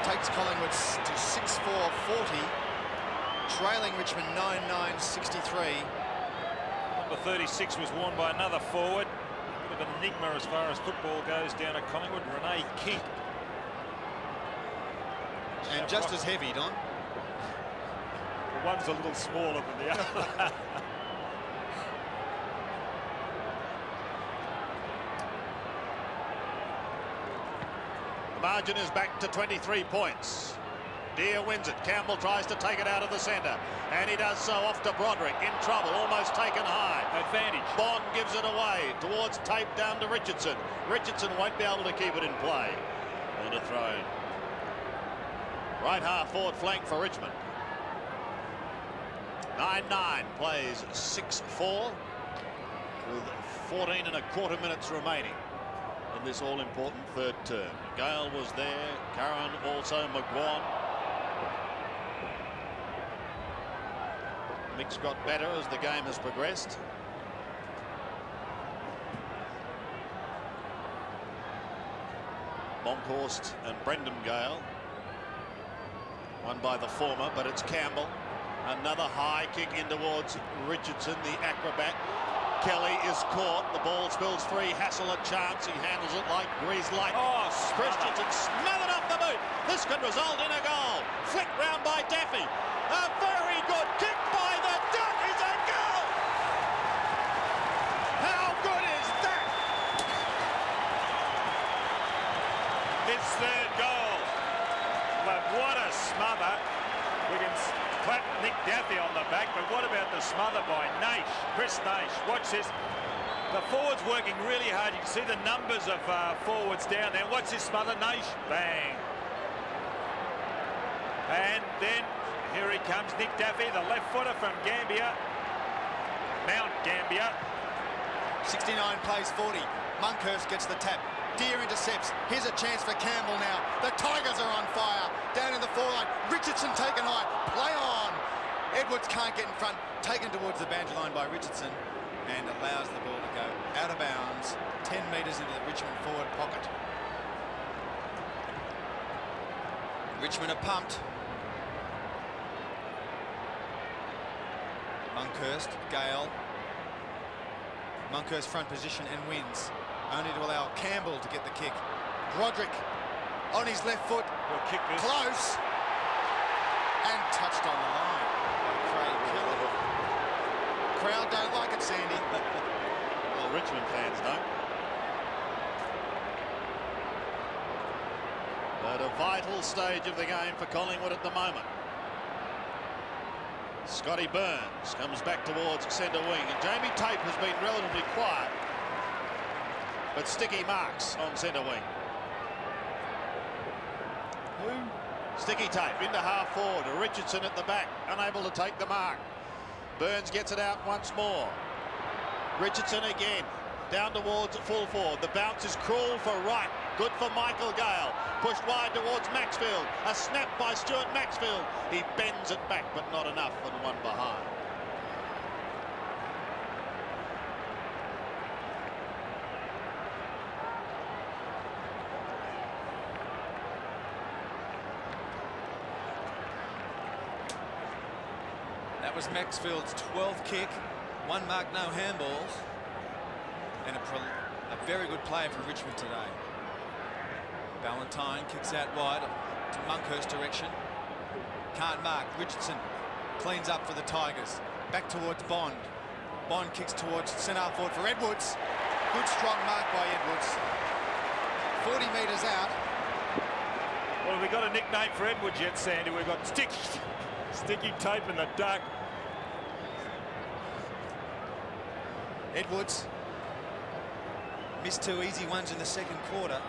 Speaker 1: Takes Collingwood to 6-4-40. Trailing Richmond 9-9-63.
Speaker 3: Number 36 was worn by another forward. A bit of an enigma as far as football goes down at Collingwood. Renee King.
Speaker 1: And just as heavy, Don.
Speaker 3: One's a little smaller than the other.
Speaker 2: The margin is back to 23 points. Deere wins it. Campbell tries to take it out of the centre, and he does so off to Broderick. In trouble, almost taken high.
Speaker 3: Advantage.
Speaker 2: Bond gives it away towards tape down to Richardson. Richardson won't be able to keep it in play. And a throw. Right half forward flank for Richmond. 9-9 plays 6-4 with 14 and a quarter minutes remaining in this all-important 3rd term. Gale was there, Curran also, McGuan. Mix got better as the game has progressed. Monkhorst and Brendan Gale. Won by the former, but it's Campbell. Another high kick in towards Richardson, the acrobat. Kelly is caught. The ball spills free. Hassel a chance. He handles it like greased light.
Speaker 3: Oh,
Speaker 2: Christensen smothered off the boot. This could result in a goal. Flicked round by Daffy. A very good kick by the Duck is a goal. How good is that?
Speaker 3: His third goal. But what a smother. We can clap Nick Daffy on the back, but what about the smother by Naish? Chris Naish, watch this. The forward's working really hard. You can see the numbers of forwards down there. What's his smother? Naish, bang. And then here he comes, Nick Daffy, the left footer from Gambia. Mount Gambia.
Speaker 1: 69 plays 40. Monkhurst gets the tap. Deer intercepts. Here's a chance for Campbell now. The Tigers are on fire. Down in the forward line. Richardson taken high. Play on. Edwards can't get in front. Taken towards the boundary line by Richardson and allows the ball to go out of bounds. 10 metres into the Richmond forward pocket. Richmond are pumped. Monkhurst, Gale. Monkhurst front position and wins. Only to allow Campbell to get the kick. Broderick on his left foot.
Speaker 3: We'll kick this.
Speaker 1: Close. And touched on the line by Craig Kelly. Crowd don't like it, Sandy.
Speaker 2: Well, Richmond fans don't. At a vital stage of the game for Collingwood at the moment. Scotty Burns comes back towards centre wing, and Jamie Tape has been relatively quiet, but Sticky marks on centre wing. Who? Sticky Tape into half forward. Richardson at the back, unable to take the mark. Burns gets it out once more. Richardson again, down towards full forward. The bounce is cruel for right. Good for Michael Gale. Pushed wide towards Maxfield. A snap by Stuart Maxfield. He bends it back, but not enough, and one behind.
Speaker 1: That was Maxfield's 12th kick. One mark, no handballs. And a very good player from Richmond today. Ballantyne kicks out wide to Monkhurst direction. Can't mark. Richardson cleans up for the Tigers. Back towards Bond. Bond kicks towards centre forward for Edwards. Good strong mark by Edwards. 40 metres out.
Speaker 3: Well, have we got a nickname for Edwards yet, Sandy? We've got Sticky Tape and the Duck.
Speaker 1: Edwards missed two easy ones in the second quarter.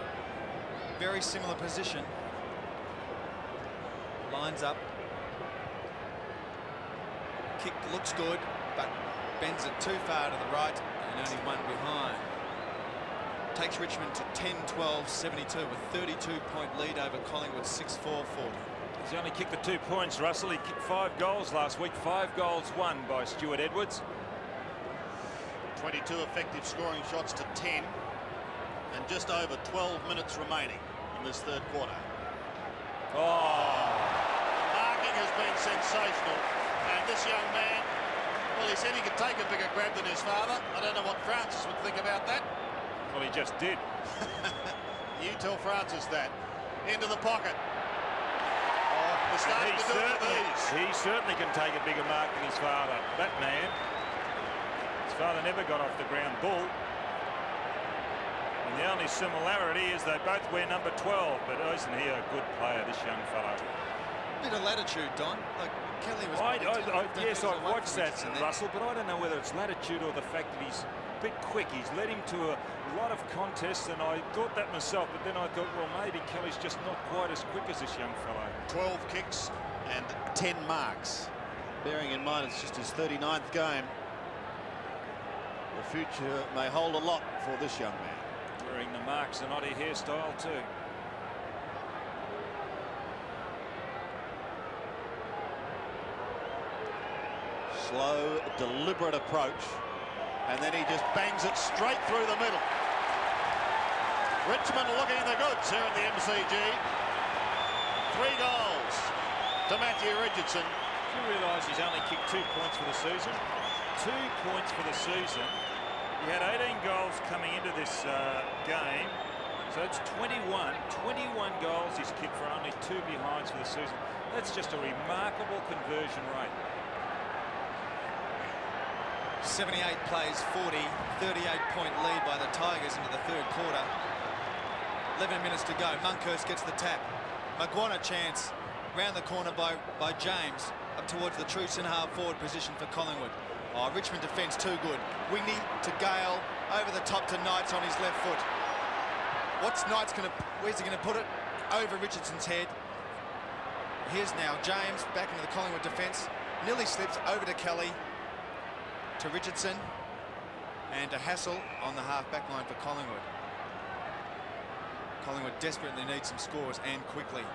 Speaker 1: Very similar position. Lines up. Kick looks good, but bends it too far to the right and only one behind. Takes Richmond to 10-12-72 with 32-point lead over Collingwood 6-4-40.
Speaker 3: He's only kicked the 2 points, Russell. He kicked 5 goals last week. 5 goals won by Stuart Edwards.
Speaker 2: 22 effective scoring shots to 10, and just over 12 minutes remaining in this third quarter.
Speaker 3: Oh!
Speaker 2: Marking has been sensational, and this young man, well, he said he could take a bigger grab than his father. I don't know what Francis would think about that.
Speaker 3: Well, he just did.
Speaker 2: You tell Francis that. Into the pocket. Oh, they're starting to do it with these.
Speaker 3: He certainly can take a bigger mark than his father. That man. His father never got off the ground bull. And the only similarity is they both wear number 12, but isn't he a good player, this young fellow?
Speaker 1: Bit of latitude, Don. Like Kelly was.
Speaker 3: Yes, I've watched that, Russell, but I don't know whether it's latitude or the fact that he's a bit quick. He's led him to a lot of contests, and I thought that myself, but then I thought, well, maybe Kelly's just not quite as quick as this young fellow.
Speaker 2: 12 kicks and 10 marks. Bearing in mind it's just his 39th game. The future may hold a lot for this young man.
Speaker 3: Wearing the marks and Oddie hairstyle too.
Speaker 2: Slow, deliberate approach, and then he just bangs it straight through the middle. Richmond looking the goods here at the MCG. 3 goals to Matthew Richardson.
Speaker 3: Do you realise he's only kicked 2 points for the season? 2 points for the season, He had 18 goals coming into this game. So it's 21 goals he's kicked for only 2 behinds for the season. That's just a remarkable conversion rate.
Speaker 1: 78 plays 40, 38-point lead by the Tigers into the third quarter. 11 minutes to go. Monkhurst gets the tap. McGuan a chance. Round the corner by James. Up towards the true centre-half forward position for Collingwood. Oh, Richmond defence too good. Wigney to Gale. Over the top to Knights on his left foot. What's Knights going to... Where's he going to put it? Over Richardson's head. Here's now James back into the Collingwood defence. Nearly slips over to Kelly. To Richardson. And to Hassel on the half-back line for Collingwood. Collingwood desperately needs some scores and quickly.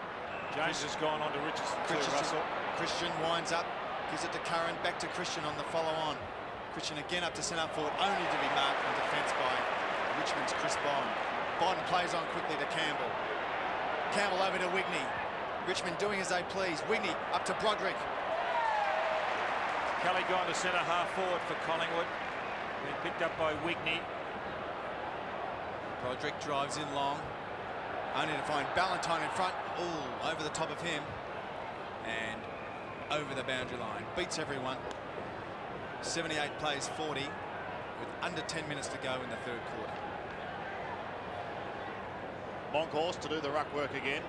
Speaker 3: James has gone on to Richardson too, Russell.
Speaker 1: Christian winds up, gives it to Curran, back to Christian on the follow-on. Christian again up to centre forward, only to be marked in defence by Richmond's Chris Bond. Bond plays on quickly to Campbell. Campbell over to Wigney. Richmond doing as they please. Wigney up to Broderick.
Speaker 3: Kelly gone to centre half forward for Collingwood. Been picked up by Wigney.
Speaker 1: Broderick drives in long. Only to find Ballantyne in front. Ooh, over the top of him. And over the boundary line. Beats everyone. 78 plays 40 with under 10 minutes to go in the third quarter.
Speaker 2: Monkhorst to do the ruck work again.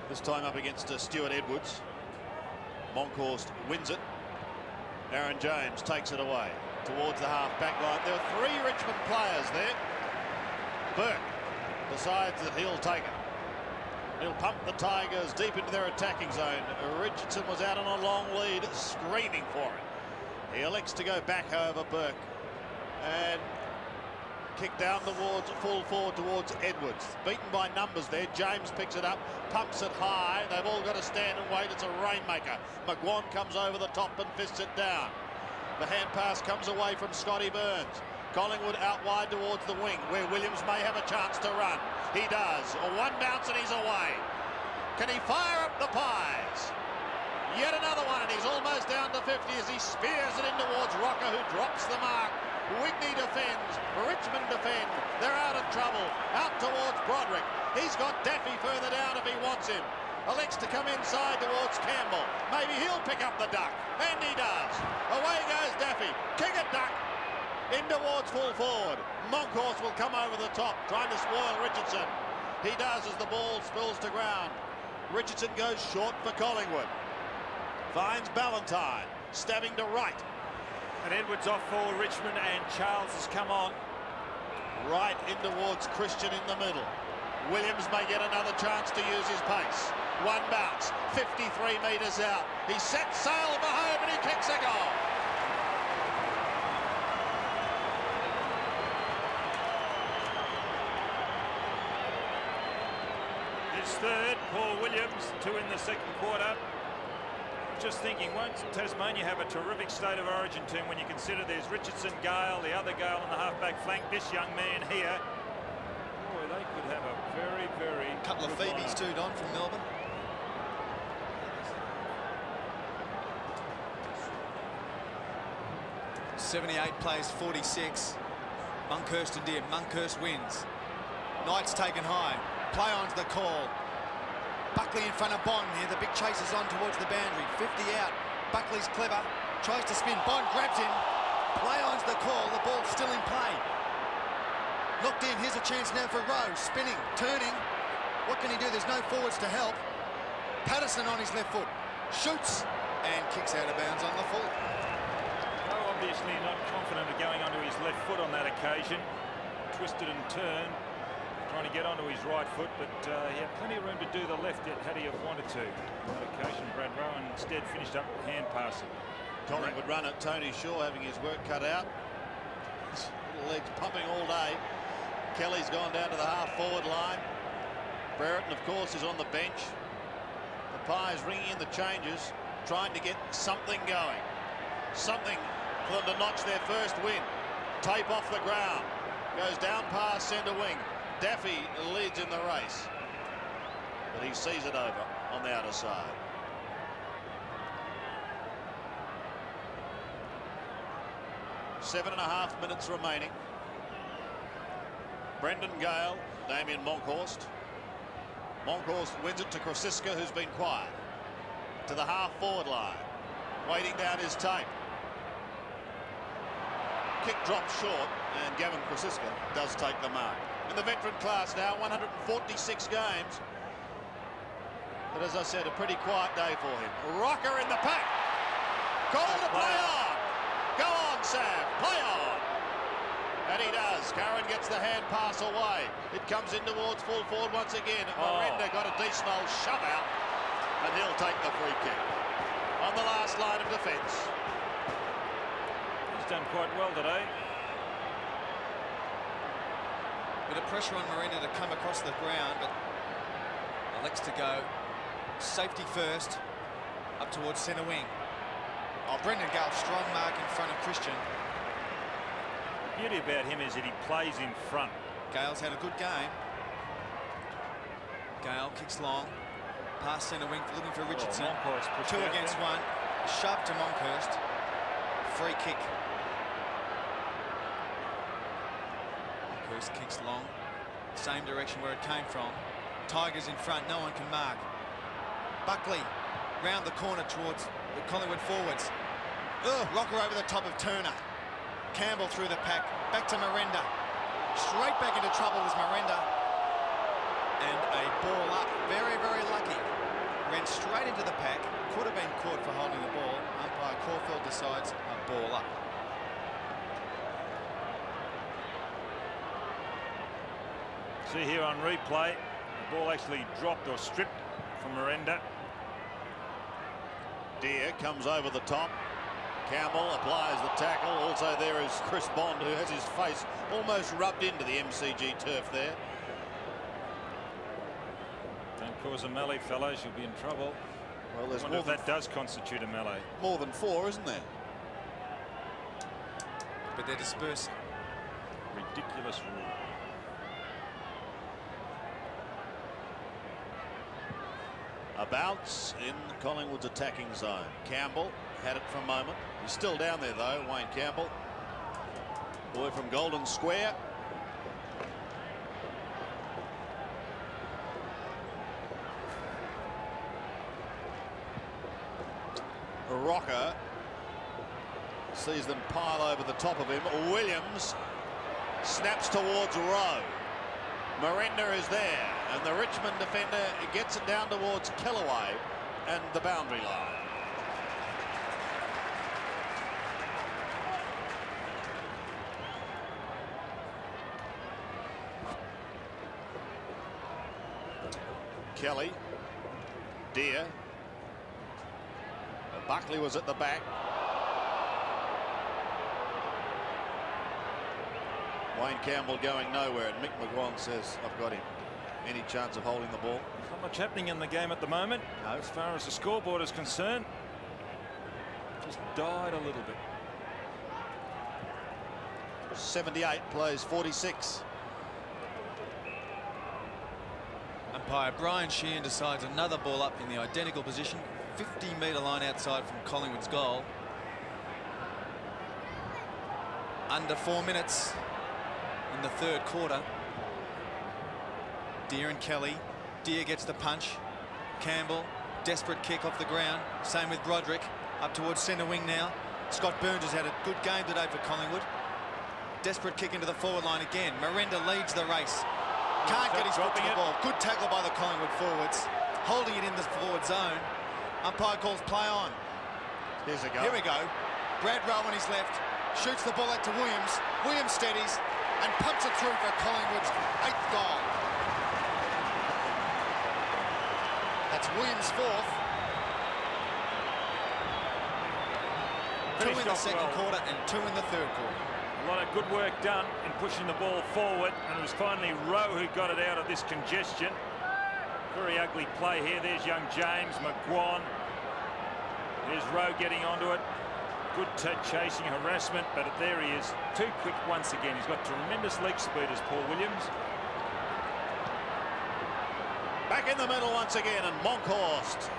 Speaker 2: This time up against Stuart Edwards. Monkhorst wins it. Aaron James takes it away towards the half-back line. There are 3 Richmond players there. Burke decides that he'll take it. He'll pump the Tigers deep into their attacking zone. Richardson was out on a long lead, screaming for it. He elects to go back over Burke and kick down towards full forward towards Edwards. Beaten by numbers there. James picks it up, pumps it high. They've all got to stand and wait. It's a rainmaker. McGuan comes over the top and fists it down. The hand pass comes away from Scotty Burns. Collingwood out wide towards the wing, where Williams may have a chance to run. He does. One bounce and he's away. Can he fire up the Pies? Yet another one, and he's almost down to 50 as he spears it in towards Rocker, who drops the mark. Wigney defends. Richmond defend. They're out of trouble. Out towards Broderick. He's got Daffy further down if he wants him. Elects to come inside towards Campbell. Maybe he'll pick up the duck. And he does. Away goes Daffy. Kick it, duck. In towards full forward. Monkhorst will come over the top, trying to spoil Richardson. He does as the ball spills to ground. Richardson goes short for Collingwood. Finds Ballantyne, stabbing to right.
Speaker 3: And Edwards off for Richmond, and Charles has come on.
Speaker 2: Right in towards Christian in the middle. Williams may get another chance to use his pace. One bounce, 53 metres out. He sets sail for home and he kicks a goal.
Speaker 3: His third, Paul Williams, 2 in the second quarter. Just thinking, won't Tasmania have a terrific state of origin team when you consider there's Richardson, Gale, the other Gale on the halfback flank, this young man here. Boy, they could have a very, very...
Speaker 1: Couple of Phoebes too, Don, from Melbourne. .78 plays 46. Monkhurst and Deer. Monkhurst wins. Knights taken high. Play on's the call. Buckley in front of Bond here. The big chase is on towards the boundary. 50 out. Buckley's clever. Tries to spin. Bond grabs him. Play on's the call. The ball's still in play. Knocked in. Here's a chance now for Rose. Spinning. Turning. What can he do? There's no forwards to help. Patterson on his left foot. Shoots. And kicks out of bounds on the full.
Speaker 3: Oh, obviously not confident of going onto his left foot on that occasion. Twisted and turned. Trying to get onto his right foot, but he had plenty of room to do the left had he have wanted to. On that occasion, Brad Rowan instead finished up hand passing.
Speaker 2: Collingwood run at Tony Shaw, having his work cut out. His little legs pumping all day. Kelly's gone down to the half-forward line. Brereton, of course, is on the bench. The Pies ringing in the changes, trying to get something going. Something for them to notch their first win. Tape off the ground. Goes down past centre wing. Daffy leads in the race, but he sees it over on the outer side. 7.5 minutes remaining. Brendan Gale, Damien Monkhorst. Monkhorst wins it to Krosiska, who's been quiet. To the half-forward line. Waiting down his tape. Kick drops short, and Gavin Krosiska does take the mark. In the veteran class now, 146 games. But as I said, a pretty quiet day for him. Rocker in the pack. Call to play on. Go on, Sam. Play on. And he does. Curran gets the hand pass away. It comes in towards full forward once again. Miranda got a decent old shove out, and he'll take the free kick. On the last line of defence.
Speaker 3: He's done quite well today.
Speaker 1: Bit of pressure on Miranda to come across the ground, but elects to go safety first, up towards centre wing. Oh, Brendan Gale, strong mark in front of Christian.
Speaker 3: The beauty about him is that he plays in front.
Speaker 1: Gale's had a good game. Gale kicks long, past centre wing, looking for Richardson.
Speaker 3: Monkhorst pushed
Speaker 1: 2
Speaker 3: out
Speaker 1: against
Speaker 3: there.
Speaker 1: 1. Shove to Monkhorst. Free kick. Monkhorst kicks long, same direction where it came from. Tigers in front, no one can mark. Buckley round the corner towards the Collingwood forwards. Rocker over the top of Turner. Campbell through the pack, back to Miranda. Straight back into trouble is Miranda. And a ball up, very, very lucky. Ran straight into the pack, could have been caught for holding the ball. Umpire Caulfield decides a ball up.
Speaker 3: See here on replay, the ball actually dropped or stripped from Miranda.
Speaker 2: Deere comes over the top. Campbell applies the tackle. Also there is Chris Bond, who has his face almost rubbed into the MCG turf there.
Speaker 3: Don't cause a melee, fellows, you'll be in trouble.
Speaker 2: Well, there's
Speaker 3: I wonder if that does constitute a melee.
Speaker 2: more than 4, isn't there?
Speaker 1: But they're dispersing.
Speaker 3: Ridiculous rule.
Speaker 2: A bounce in Collingwood's attacking zone. Campbell had it for a moment. He's still down there though, Wayne Campbell. Boy from Golden Square. Rocker sees them pile over the top of him. Williams snaps towards Rowe. Miranda is there, and the Richmond defender gets it down towards Kellaway and the boundary line. Kelly, Deere. Buckley was at the back. Wayne Campbell going nowhere, and Mick McGuan says, I've got him. Any chance of holding the ball?
Speaker 3: Not much happening in the game at the moment.
Speaker 2: No.
Speaker 3: As far as the scoreboard is concerned. Just died a little bit.
Speaker 2: 78 plays 46.
Speaker 1: Umpire Brian Sheehan decides another ball up in the identical position. 50-metre line outside from Collingwood's goal. Under 4 minutes in the third quarter. Deere and Kelly. Deere gets the punch. Campbell, desperate kick off the ground. Same with Broderick. Up towards centre wing now. Scott Burns has had a good game today for Collingwood. Desperate kick into the forward line again. Miranda leads the race. Can't get his foot to the ball. Good tackle by the Collingwood forwards. Holding it in the forward zone. Umpire calls play on.
Speaker 2: Here's a go.
Speaker 1: Here we go. Brad Rowe on his left. Shoots the ball out to Williams. Williams steadies and pumps it through for Collingwood's 8th goal. That's Williams' 4th. 2 in the second quarter and 2 in the third quarter.
Speaker 3: A lot of good work done in pushing the ball forward, and it was finally Rowe who got it out of this congestion. Very ugly play here. There's young James, McGuan. There's Rowe getting onto it. Good chasing, harassment, but there he is. Too quick once again. He's got tremendous leg speed as Paul Williams.
Speaker 2: Back in the middle once again, and Monkhorst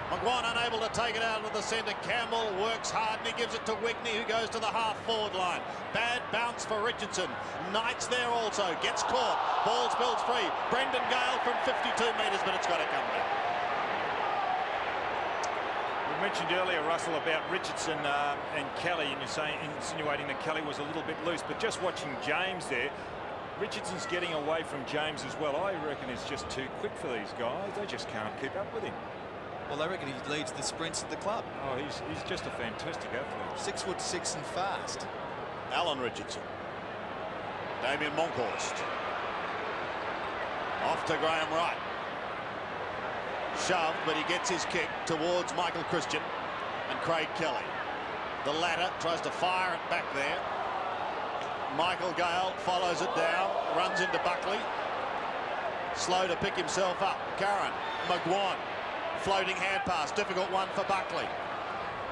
Speaker 2: McGuan unable to take it out of the centre. Campbell works hard and he gives it to Wigney, who goes to the half-forward line. Bad bounce for Richardson. Knight's there also. Gets caught. Ball spills free. Brendan Gale from 52 metres, but it's got to come back.
Speaker 3: We mentioned earlier, Russell, about Richardson and Kelly, and you're saying, insinuating that Kelly was a little bit loose, but just watching James there, Richardson's getting away from James as well. I reckon it's just too quick for these guys. They just can't keep up with him.
Speaker 1: Well, I reckon he leads the sprints at the club.
Speaker 3: Oh, he's just a fantastic athlete.
Speaker 1: 6'6" and fast.
Speaker 2: Alan Richardson. Damien Monkhorst. Off to Graham Wright. Shoved, but he gets his kick towards Michael Christian and Craig Kelly. The latter tries to fire it back there. Michael Gale follows it down, runs into Buckley. Slow to pick himself up. Curran, McGuan. Floating hand pass, difficult one for Buckley.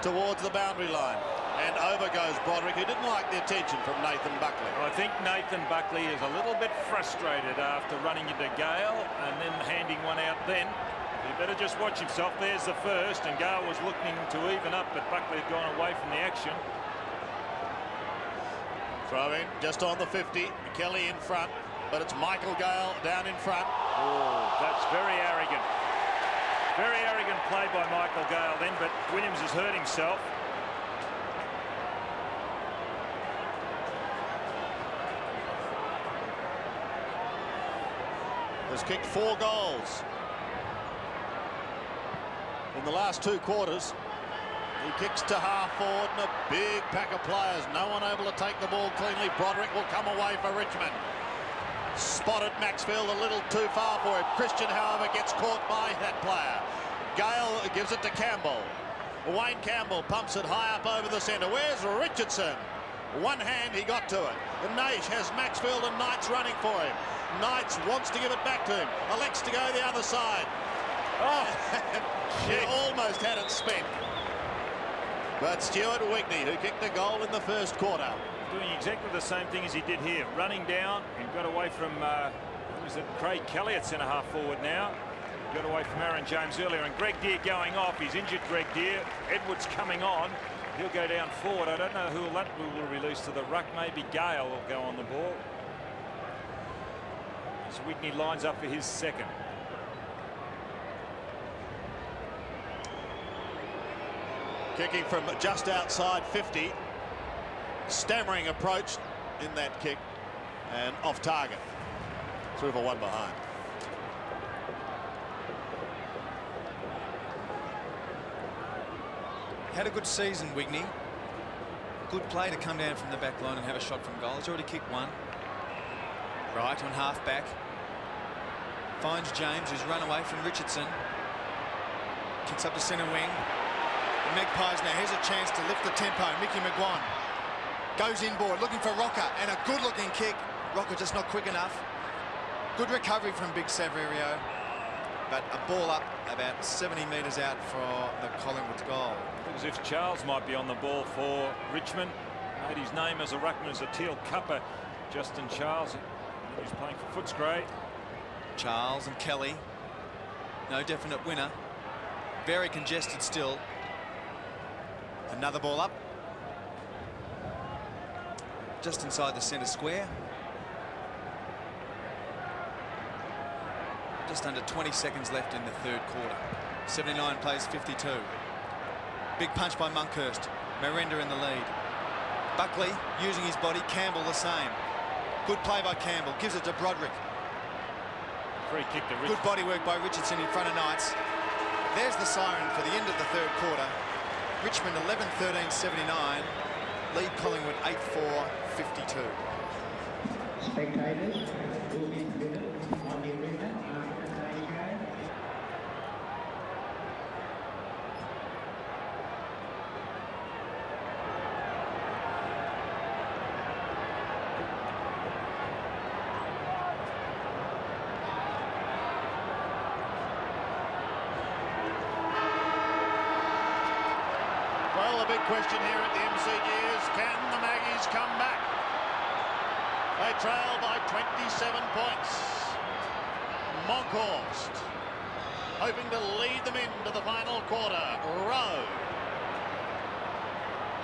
Speaker 2: Towards the boundary line. And over goes Broderick, who didn't like the attention from Nathan Buckley.
Speaker 3: I think Nathan Buckley is a little bit frustrated after running into Gale and then handing one out then. He better just watch himself. There's the first, and Gale was looking to even up, but Buckley had gone away from the action.
Speaker 2: Throw in just on the 50. Kelly in front, but it's Michael Gale down in front.
Speaker 3: Oh, that's very arrogant. Very arrogant play by Michael Gale then, but Williams has hurt himself.
Speaker 2: Has kicked 4 goals in the last 2 quarters. He kicks to half forward and a big pack of players. No one able to take the ball cleanly. Broderick will come away for Richmond. Spotted Maxfield a little too far for him. Christian, however, gets caught by that player. Gale gives it to Campbell. Wayne Campbell pumps it high up over the centre. Where's Richardson? One hand, he got to it. And Naish has Maxfield and Knights running for him. Knights wants to give it back to him. Elects to go the other side. Oh, he almost had it spent. But Stuart Wigney, who kicked the goal in the first quarter.
Speaker 3: Doing exactly the same thing as he did here. Running down and got away from, who is it, Craig Kelly at centre half forward now. Got away from Aaron James earlier, and Greg Deere going off. He's injured, Greg Deere. Edwards coming on. He'll go down forward. I don't know who that will release to the ruck. Maybe Gale will go on the ball. As Wigney lines up for his second.
Speaker 2: Kicking from just outside 50. Stammering approach in that kick. And off target. Through for one behind.
Speaker 1: Had a good season, Wigney. Good play to come down from the back line and have a shot from goal. He's already kicked one. Right on half back. Finds James, who's run away from Richardson. Kicks up the centre wing. The Magpies now, here's a chance to lift the tempo. Mickey McGuan goes inboard, looking for Rocker, and a good-looking kick. Rocker just not quick enough. Good recovery from Big Saverio, but a ball up about 70 metres out for the Collingwood's goal.
Speaker 3: Looks as if Charles might be on the ball for Richmond. Made his name as a ruckman as a teal cuppa. Justin Charles, who's playing for Footscray.
Speaker 1: Charles and Kelly. No definite winner. Very congested still. Another ball up. Just inside the centre square. Just under 20 seconds left in the third quarter. 79 plays 52. Big punch by Monkhorst. Miranda in the lead. Buckley using his body. Campbell the same. Good play by Campbell. Gives it to Broderick.
Speaker 3: Free kick to Richmond.
Speaker 1: Good body work by Richardson in front of Knights. There's the siren for the end of the third quarter. Richmond 11-13-79. Lead Collingwood 8-4-52.
Speaker 4: Spectators will be driven on the arena after today's game.
Speaker 2: Well, the big question here at the MCG is, can the Maggies come back? They trail by 27 points. Monkhorst hoping to lead them into the final quarter. Rowe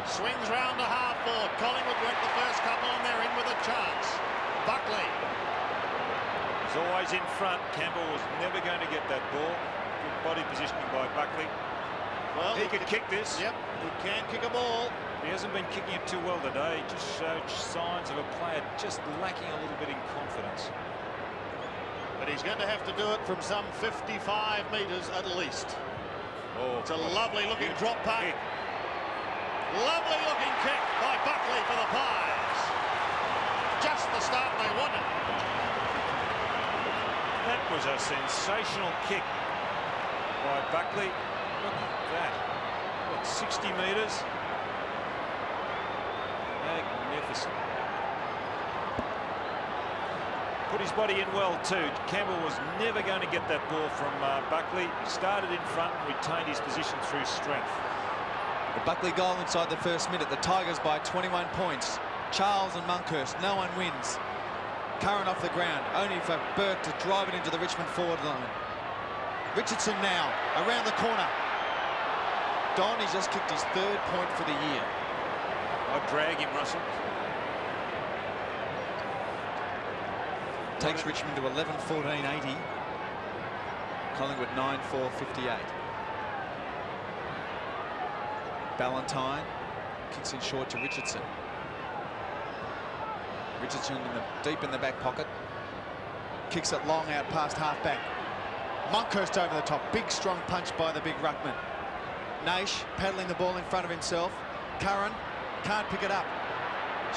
Speaker 2: swings round to half forward. Collingwood went the first couple and they're in with a chance. Buckley.
Speaker 3: He's always in front. Campbell was never going to get that ball. Good body positioning by Buckley.
Speaker 2: Well,
Speaker 3: he could kick this.
Speaker 2: Yep, he can kick a ball.
Speaker 3: He hasn't been kicking it too well today. He just showed signs of a player just lacking a little bit in confidence.
Speaker 2: But he's going to have to do it from some 55 metres at least.
Speaker 3: Oh,
Speaker 2: it's a lovely looking drop punt.
Speaker 3: Kick.
Speaker 2: Lovely looking kick by Buckley for the Pies. Just the start they wanted.
Speaker 3: That was a sensational kick by Buckley. Look at that. What, 60 metres? Magnificent. Put his body in well too. Campbell was never going to get that ball from Buckley. He started in front and retained his position through strength.
Speaker 1: The Buckley goal inside the first minute. The Tigers by 21 points. Charles and Monkhurst, no one wins. Curran off the ground, only for Burke to drive it into the Richmond forward line. Richardson now, around the corner. Don, he's just kicked his 3rd point for the year.
Speaker 3: I'd drag him, Russell.
Speaker 1: Takes Richmond to 11-14-80. Collingwood 9-4-58. Ballantyne kicks in short to Richardson. Richardson deep in the back pocket. Kicks it long out past half-back. Monkhurst over the top. Big, strong punch by the big ruckman. Naish paddling the ball in front of himself. Curran can't pick it up.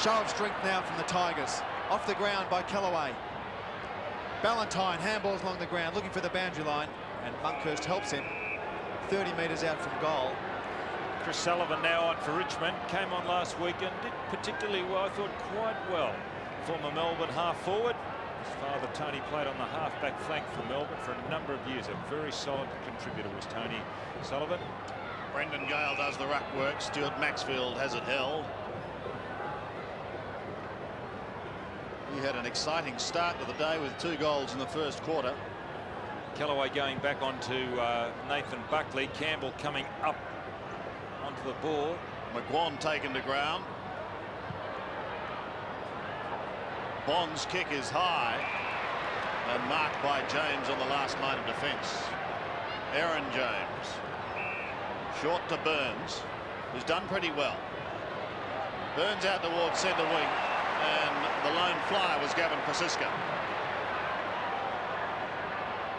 Speaker 1: Show of strength now from the Tigers. Off the ground by Kellaway. Ballantyne handballs along the ground, looking for the boundary line, and Monkhurst helps him 30 metres out from goal.
Speaker 3: Chris Sullivan now on for Richmond. Came on last week and did particularly well, I thought quite well. Former Melbourne half forward. His father Tony played on the half-back flank for Melbourne for a number of years. A very solid contributor was Tony Sullivan.
Speaker 2: Brendan Gale does the ruck work. Stuart Maxfield has it held. He had an exciting start to the day with 2 goals in the first quarter.
Speaker 3: Kellaway going back onto Nathan Buckley. Campbell coming up onto the ball.
Speaker 2: McGuan taken to ground. Bond's kick is high and marked by James on the last line of defence. Aaron James. Short to Burns, who's done pretty well. Burns out towards centre wing, and the lone flyer was Gavin Kosiska.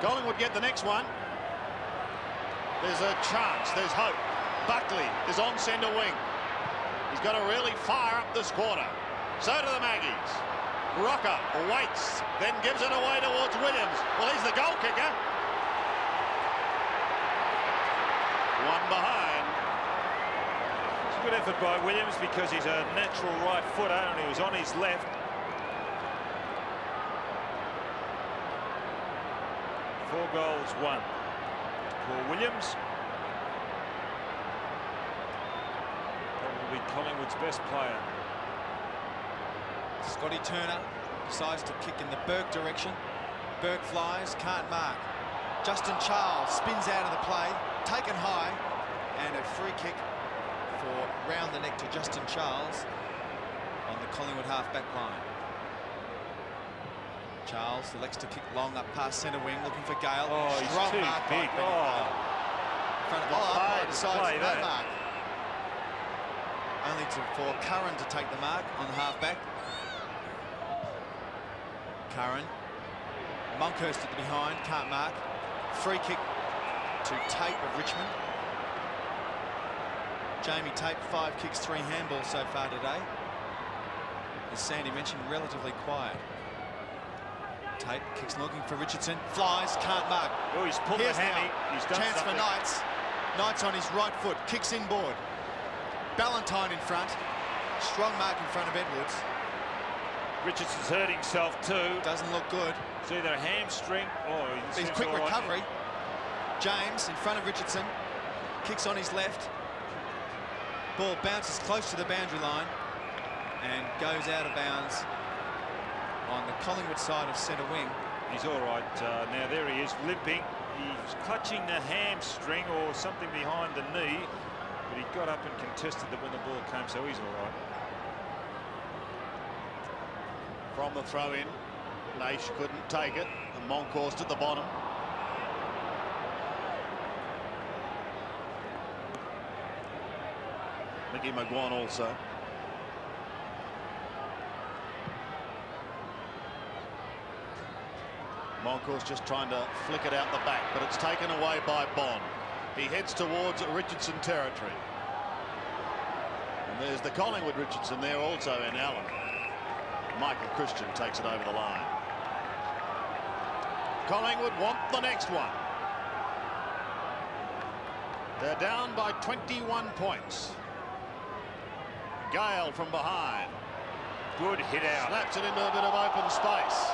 Speaker 2: Collingwood get the next one. There's a chance, there's hope. Buckley is on centre wing. He's got to really fire up this quarter. So do the Maggies. Rocker waits, then gives it away towards Williams. Well, he's the goal kicker. One behind.
Speaker 3: It's a good effort by Williams because he's a natural right footer and he was on his left. Four goals, 1 for Williams. Probably Collingwood's best player.
Speaker 1: Scotty Turner decides to kick in the Burke direction. Burke flies, can't mark. Justin Charles spins out of the play, taken high, and a free kick for round the neck to Justin Charles on the Collingwood half-back line. Charles elects to kick long up past centre wing, looking for Gale.
Speaker 3: Oh, he's
Speaker 1: strong
Speaker 3: too
Speaker 1: mark
Speaker 3: big.
Speaker 1: by in front of umpire decides
Speaker 3: play
Speaker 1: no
Speaker 3: that.
Speaker 1: mark. Only for Curran to take the mark on the half-back. Curran. Monkhurst at the behind, can't mark. Free kick to Tate of Richmond. Jamie Tate, 5 kicks, 3 handballs so far today. As Sandy mentioned, relatively quiet. Tate kicks looking for Richardson, flies, can't mark.
Speaker 3: Oh, he's pulled the hammy. He's done
Speaker 1: chance
Speaker 3: something.
Speaker 1: for Knights. Knights on his right foot, kicks inboard. Ballantyne in front. Strong mark in front of Edwards.
Speaker 3: Richardson's hurt himself too.
Speaker 1: Doesn't look good.
Speaker 3: It's either a hamstring or
Speaker 1: His quick recovery. James in front of Richardson. Kicks on his left. Ball bounces close to the boundary line and goes out of bounds on the Collingwood side of centre wing.
Speaker 3: He's all right now. There he is, limping. He was clutching the hamstring or something behind the knee, but he got up and contested it when the ball came, so he's all right.
Speaker 2: From the throw-in, Naish couldn't take it, and Monkhorst at the bottom. Mickey McGuan also. Monkhorst just trying to flick it out the back, but it's taken away by Bond. He heads towards Richardson territory. And there's the Collingwood Richardson there also in Allen. Michael Christian takes it over the line. Collingwood want the next one. They're down by 21 points. Gale from behind.
Speaker 3: Good hit out.
Speaker 2: Slaps it into a bit of open space.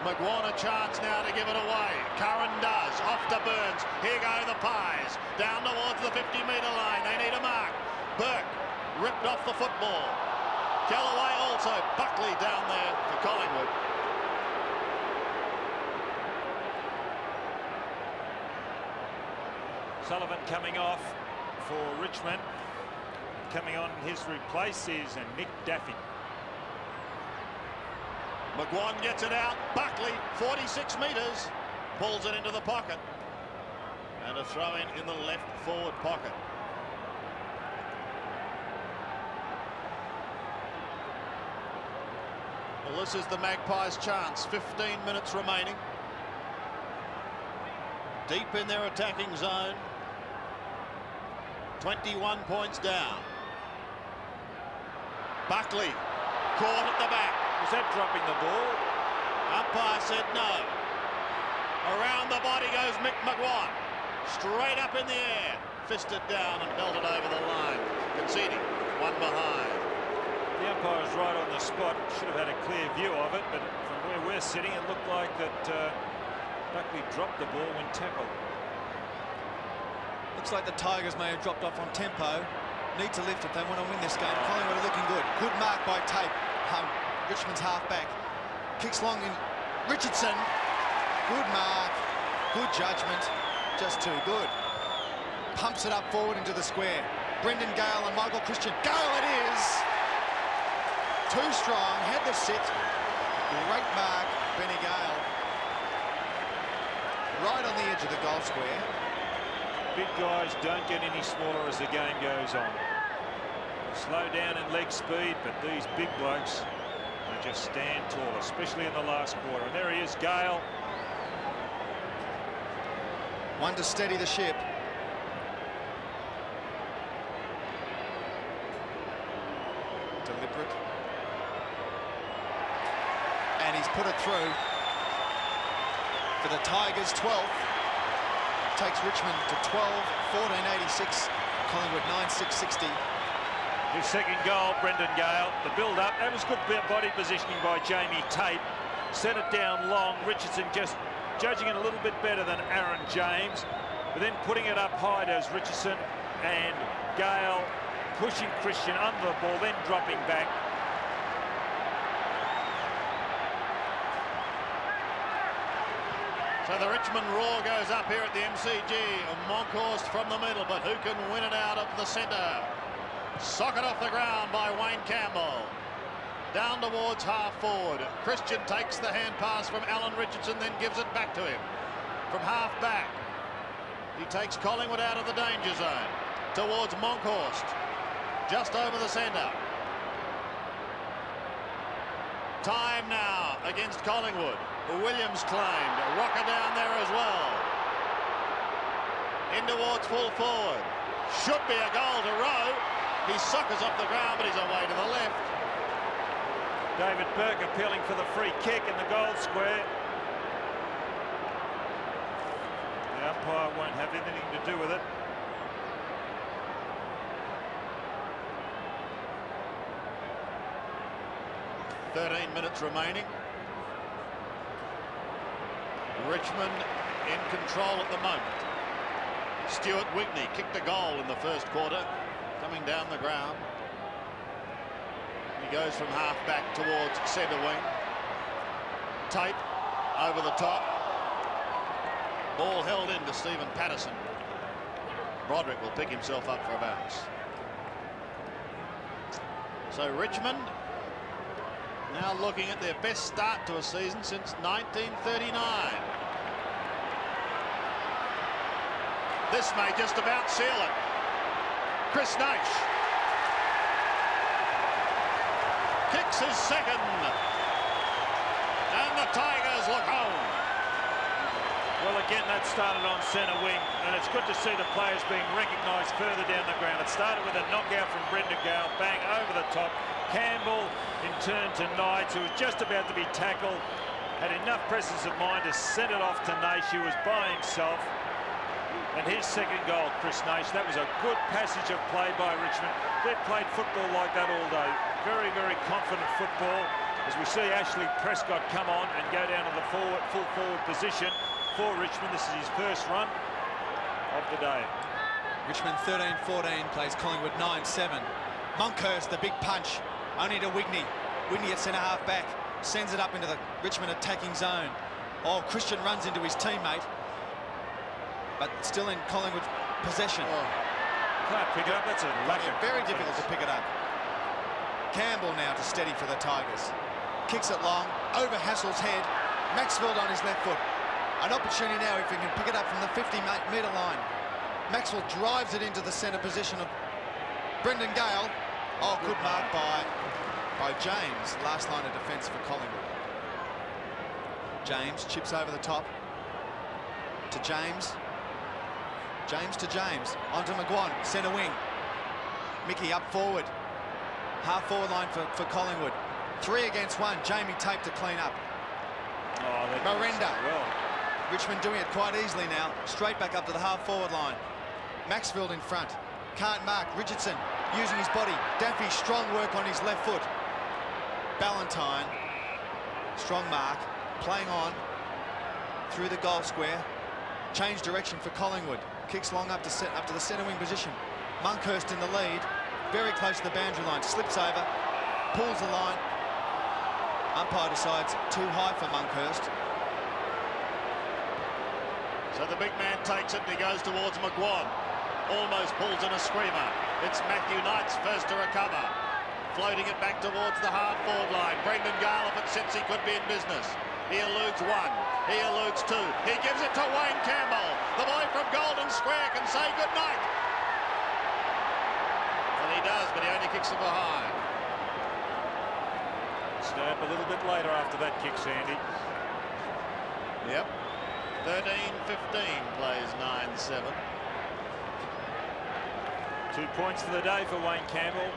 Speaker 2: McGuan a chance now to give it away. Curran does. Off to Burns. Here go the Pies. Down towards the 50-metre line. They need a mark. Burke ripped off the football. Callaway also. Buckley down there for Collingwood.
Speaker 3: Sullivan coming off for Richmond. Coming on his replace is Nick Daffy.
Speaker 2: McGuan gets it out. Buckley, 46 metres, pulls it into the pocket. And a throw in the left forward pocket. Well, this is the Magpies' chance. 15 minutes remaining. Deep in their attacking zone. 21 points down. Buckley caught at the back.
Speaker 3: Was that dropping the ball?
Speaker 2: Umpire said no. Around the body goes Mick McGuan. Straight up in the air. Fisted down and belted over the line. Conceding one behind.
Speaker 3: The umpire is right on the spot. Should have had a clear view of it, but from where we're sitting, it looked like that Buckley dropped the ball when tackled.
Speaker 1: Looks like the Tigers may have dropped off on tempo. Need to lift if they want to win this game. Collingwood are looking good. Good mark by Tate. Richmond's halfback. Kicks long in Richardson. Good mark. Good judgment. Just too good. Pumps it up forward into the square. Brendan Gale and Michael Christian. Gale it is! Too strong. Had the sit. Great mark, Benny Gale. Right on the edge of the goal square.
Speaker 3: Big guys don't get any smaller as the game goes on. Slow down in leg speed, but these big blokes, they just stand tall, especially in the last quarter. And there he is, Gale.
Speaker 1: One to steady the ship. Deliberate. And he's put it through for the Tigers. 12th. Takes Richmond to 12, 14.86. Collingwood 9.660.
Speaker 3: His second goal, Brendan Gale. The build-up, that was good body positioning by Jamie Tate. Set it down long. Richardson just judging it a little bit better than Aaron James. But then putting it up high does Richardson, and Gale pushing Christian under the ball, then dropping back.
Speaker 2: So the Richmond roar goes up here at the MCG. Monkhorst from the middle, but who can win it out of the centre? Socket off the ground by Wayne Campbell. Down towards half forward. Christian takes the hand pass from Alan Richardson, then gives it back to him. From half back, he takes Collingwood out of the danger zone. Towards Monkhorst. Just over the centre. Time now against Collingwood. Williams claimed. Rocker down there as well. In towards full forward. Should be a goal to Rowe. He suckers off the ground, but he's away to the left.
Speaker 3: David Burke appealing for the free kick in the goal square. The umpire won't have anything to do with it.
Speaker 2: "13 minutes remaining. Richmond in control at the moment. Stuart Wigney kicked a goal in the first quarter, coming down the ground. He goes from half back towards centre wing. Tate over the top. Ball held in to Stephen Patterson. Broderick will pick himself up for a bounce. So Richmond now looking at their best start to a season since 1939. This may just about seal it. Chris Naish kicks his second, and the Tigers look home.
Speaker 3: Well, again, that started on centre wing, and it's good to see the players being recognised further down the ground. It started with a knockout from Brendan Gale, bang over the top. Campbell in turn to Knights, who was just about to be tackled, had enough presence of mind to send it off to Naish, who was by himself. And his second goal, Chris Naish, that was a good passage of play by Richmond. They've played football like that all day. Very, very confident football. As we see Ashley Prescott come on and go down to the full forward position for Richmond. This is his first run of the day.
Speaker 1: Richmond 13-14, plays Collingwood 9-7. Monkhurst, the big punch, only to Wigney. Wigney at centre half back, sends it up into the Richmond attacking zone. Oh, Christian runs into his teammate, but still in Collingwood possession.
Speaker 3: Oh. Can't pick it up, that's a lack of
Speaker 1: very difficult to pick it up. Campbell now to steady for the Tigers. Kicks it long, over Hassel's head. Maxfield on his left foot. An opportunity now if he can pick it up from the 50-metre line. Maxwell drives it into the centre position of Brendan Gale. Oh, good mark by James. Last line of defence for Collingwood. James chips over the top to James. James to James. Onto McGuan, centre wing. Mickey up forward. Half forward line for Collingwood. 3 against 1. Jamie Tape to clean up.
Speaker 3: Oh,
Speaker 1: Miranda.
Speaker 3: Well.
Speaker 1: Richmond doing it quite easily now. Straight back up to the half-forward line. Maxfield in front. Can't mark. Richardson using his body. Daffy, strong work on his left foot. Ballantyne, strong mark. Playing on through the goal square. Change direction for Collingwood. Kicks long up to the centre wing position. Monkhurst in the lead. Very close to the boundary line. Slips over. Pulls the line. Umpire decides too high for Monkhurst.
Speaker 2: So the big man takes it and he goes towards McGuan. Almost pulls in a screamer. It's Matthew Knights first to recover. Floating it back towards the hard-forward line. Brendan Gale, if it sits, he could be in business. He eludes 1. He eludes 2. He gives it to Wayne Campbell. The boy from Golden Square can say good night. And he does, but he only kicks it behind.
Speaker 3: Snap a little bit later after that kick, Sandy.
Speaker 2: Yep. 13-15 plays 9-7.
Speaker 3: 2 points for the day for Wayne Campbell.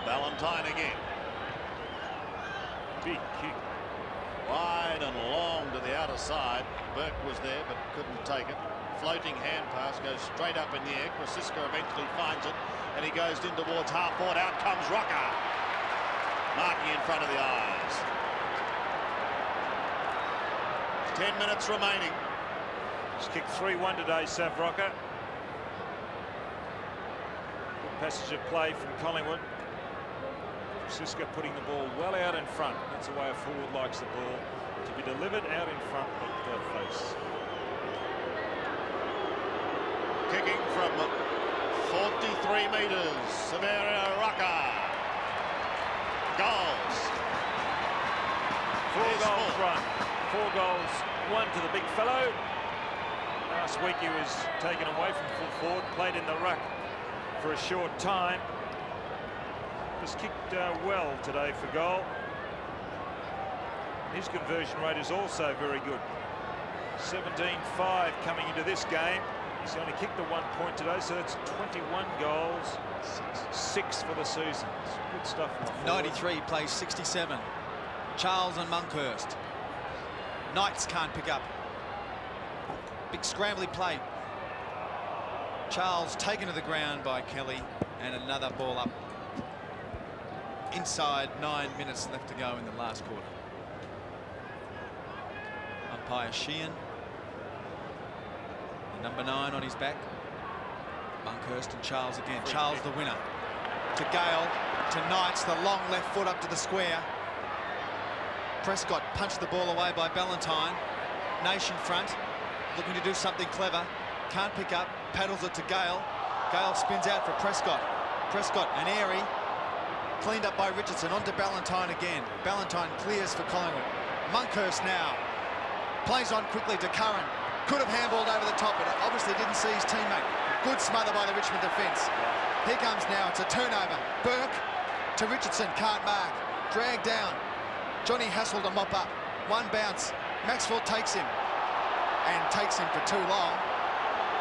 Speaker 2: Ballantyne again.
Speaker 3: Big kick.
Speaker 2: Wide and long to the outer side. Burke was there but couldn't take it. Floating hand pass goes straight up in the air. Krasiska eventually finds it and he goes in towards half forward. Out comes Rocker. Marking in front of the eyes. 10 minutes remaining.
Speaker 3: He's kicked 3-1 today, Sav Rocker. Good passage of play from Collingwood. Siska putting the ball well out in front. That's the way a forward likes the ball, to be delivered out in front of the face.
Speaker 2: Kicking from 43 metres, Severio Rocker. Goals.
Speaker 3: 4 goals run. 4 goals, 1 to the big fellow. Last week he was taken away from full forward, played in the ruck for a short time. Was kicked well today for goal. His conversion rate is also very good. 17-5 coming into this game. He's only kicked the 1 point today, so that's 21 goals, 6 for the season. It's good stuff.
Speaker 1: 93 plays 67. Charles and Monkhurst. Knights can't pick up. Big scrambly play. Charles taken to the ground by Kelly, and another ball up. Inside, 9 minutes left to go in the last quarter. Umpire Sheehan. And number 9 on his back. Monkhurst and Charles again. Charles the winner. To Gale, to Knights, the long left foot up to the square. Prescott punched the ball away by Ballantyne. Naish in front. looking to do something clever. Can't pick up, paddles it to Gale. Gale spins out for Prescott. Prescott, an airy. Cleaned up by Richardson, onto Ballantyne again. Ballantyne clears for Collingwood. Monkhurst now. Plays on quickly to Curran. Could have handballed over the top, but obviously didn't see his teammate. Good smother by the Richmond defence. Here comes now, it's a turnover. Burke to Richardson, can't mark. Dragged down. Johnny Hassel to mop up. One bounce. Maxwell takes him. And takes him for too long.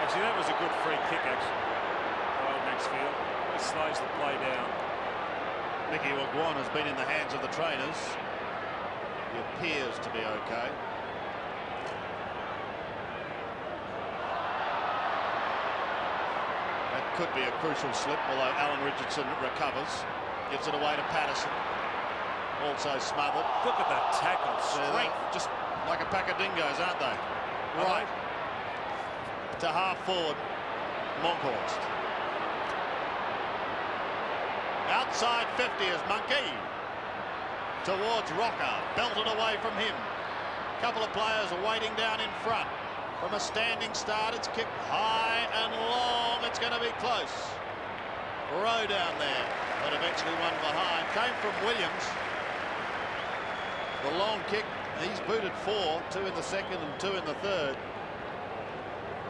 Speaker 3: Actually, that was a good free kick, actually, by Maxfield. He slows the play down.
Speaker 2: Mickey Wagwan has been in the hands of the trainers. He appears to be okay. That could be a crucial slip, although Alan Richardson recovers. Gives it away to Patterson. Also smothered.
Speaker 3: Look at that tackle, strength.
Speaker 2: Just like a pack of dingoes, aren't they? Right. To half forward, Monkhorst. Outside 50 is Monkey. Towards Rocker, belted away from him. Couple of players waiting down in front. From a standing start, it's kicked high and long. It's going to be close. Rowe down there, but eventually one behind. Came from Williams. The long kick, he's booted 4, 2 in the second and 2 in the third.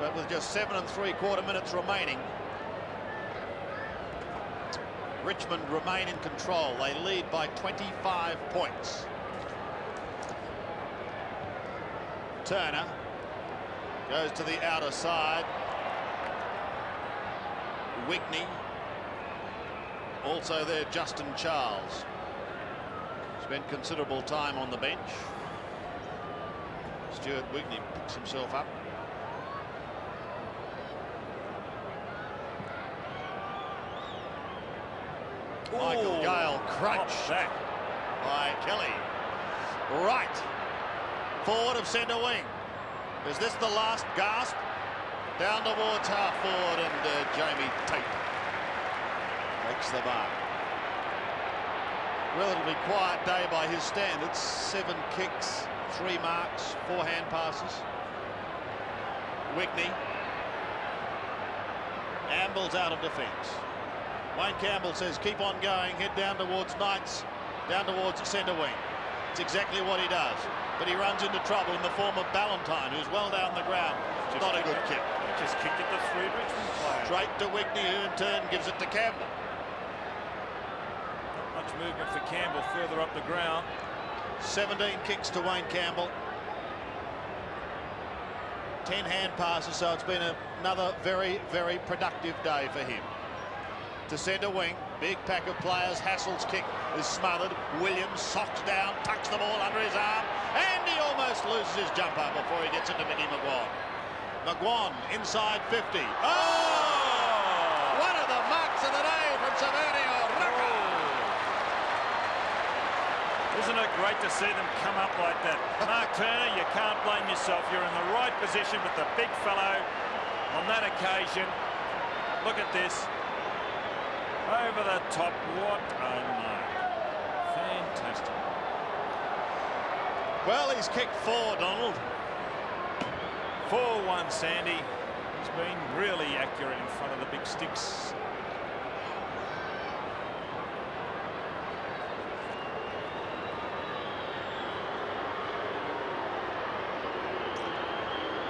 Speaker 2: But with just 7 3/4 minutes remaining, Richmond remain in control. They lead by 25 points. Turner goes to the outer side. Wigney. Also there, Justin Charles. Spent considerable time on the bench. Stuart Wigney picks himself up. Michael Gale crunched by Kelly. Right. Forward of centre wing. Is this the last gasp? Down towards half forward, and Jamie Tate makes the mark. Relatively quiet day by his standards. 7 kicks, 3 marks, 4 hand passes. Wigney ambles out of defence. Wayne Campbell says keep on going, head down towards Knights, down towards the centre wing. It's exactly what he does, but he runs into trouble in the form of Ballantyne, who's well down the ground. It's not a good kick.
Speaker 3: Just kicked at the 3 Richmond players.
Speaker 2: Straight to Wigney, who in turn gives it to Campbell.
Speaker 3: Not much movement for Campbell further up the ground.
Speaker 2: 17 kicks to Wayne Campbell. 10 hand passes, so it's been another very, very productive day for him. To centre wing, big pack of players. Hassel's kick is smothered. Williams socks down, tucks the ball under his arm, and he almost loses his jumper before he gets into Mickey Magwan. Magwan inside 50. Oh! One of the marks of the day from Savernio.
Speaker 3: Isn't it great to see them come up like that? Mark Turner, you can't blame yourself. You're in the right position with the big fellow on that occasion. Look at this. Over the top. What a night. Fantastic.
Speaker 2: Well, he's kicked 4, Donald.
Speaker 3: 4-1, Sandy. He's been really accurate in front of the big sticks.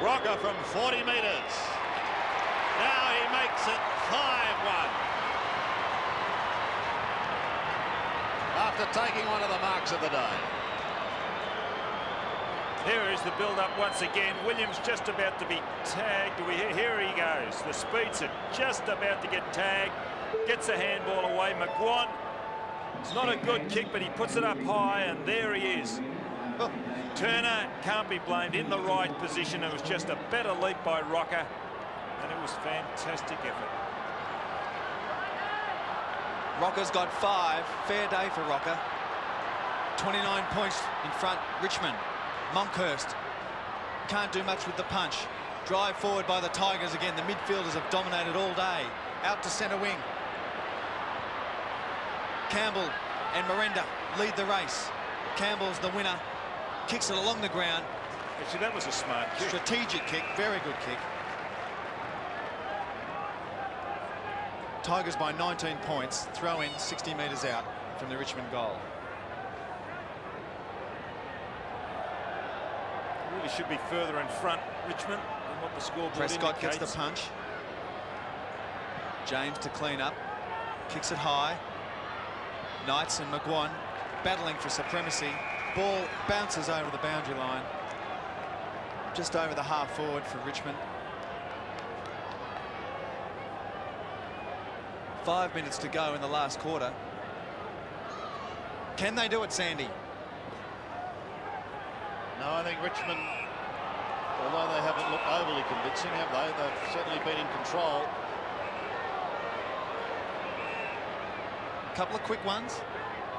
Speaker 2: Rocker from 40 metres. Now he makes it 5-1. After taking one of the marks of the day.
Speaker 3: Here is the build-up once again. Williams just about to be tagged. Here he goes. The Speeds are just about to get tagged. Gets a handball away. Magwan. It's not a good kick, but he puts it up high, and there he is. Turner can't be blamed, in the right position. It was just a better leap by Rocker, and it was fantastic effort.
Speaker 1: Rocker's got 5. Fair day for Rocker. 29 points in front, Richmond. Monkhurst can't do much with the punch. Drive forward by the Tigers again. The midfielders have dominated all day. Out to centre wing. Campbell and Miranda lead the race. Campbell's the winner. Kicks it along the ground.
Speaker 3: Actually, that was a smart kick.
Speaker 1: Strategic kick, very good kick. Tigers by 19 points, throw in 60 metres out from the Richmond goal.
Speaker 3: Really should be further in front, Richmond, than what the scoreboard
Speaker 1: Prescott
Speaker 3: indicates.
Speaker 1: gets the punch. James to clean up, kicks it high. Knights and McGuan battling for supremacy. Ball bounces over the boundary line, just over the half forward for Richmond. 5 minutes to go in the last quarter. Can they do it, Sandy?
Speaker 2: No, I think Richmond, although they haven't looked overly convincing, have they? They've certainly been in control.
Speaker 1: A couple of quick ones.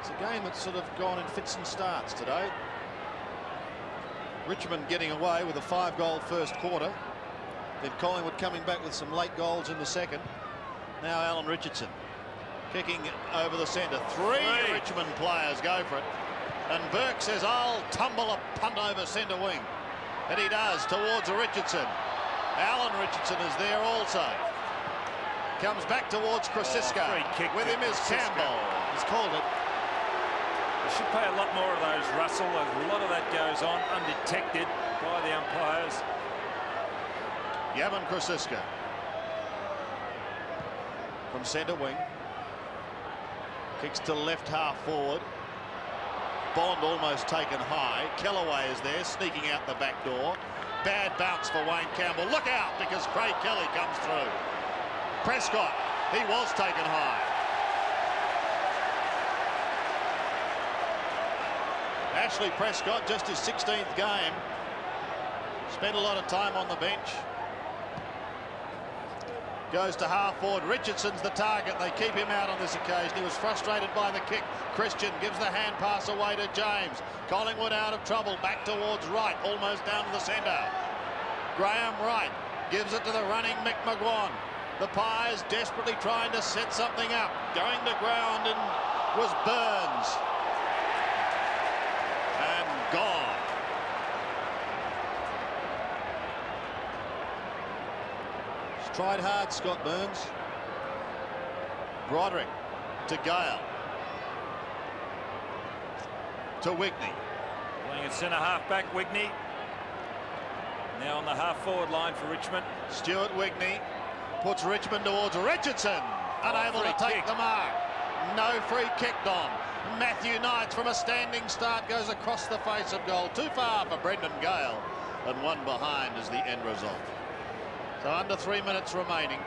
Speaker 2: It's a game that's sort of gone in fits and starts today. Richmond getting away with a 5-goal first quarter. Then Collingwood coming back with some late goals in the second. Now Alan Richardson kicking over the centre. Three Richmond players go for it. And Burke says, I'll tumble a punt over centre wing. And he does towards Richardson. Alan Richardson is there also. Comes back towards Krasiska. With him is Campbell.
Speaker 1: He's called it.
Speaker 3: They should play a lot more of those, Russell. A lot of that goes on undetected by the umpires.
Speaker 2: Yavin Krasiska from centre wing. Kicks to left half forward. Bond almost taken high. Kellaway is there, sneaking out the back door. Bad bounce for Wayne Campbell. Look out, because Craig Kelly comes through. Prescott, he was taken high. Ashley Prescott, just his 16th game. Spent a lot of time on the bench. Goes to half forward. Richardson's the target. They keep him out on this occasion. He was frustrated by the kick. Christian gives the hand pass away to James. Collingwood out of trouble. Back towards Wright. Almost down to the centre. Graham Wright gives it to the running Mick McGuan. The Pies desperately trying to set something up. Going to ground and was Burns. And gone. Tried hard, Scott Burns. Broderick to Gale. To Wigney.
Speaker 3: Playing at centre half back, Wigney. Now on the half forward line for Richmond.
Speaker 2: Stuart Wigney puts Richmond towards Richardson. Unable to take the mark. No free kicked on. Matthew Knights from a standing start goes across the face of goal. Too far for Brendan Gale. And one behind is the end result. So under 3 minutes remaining,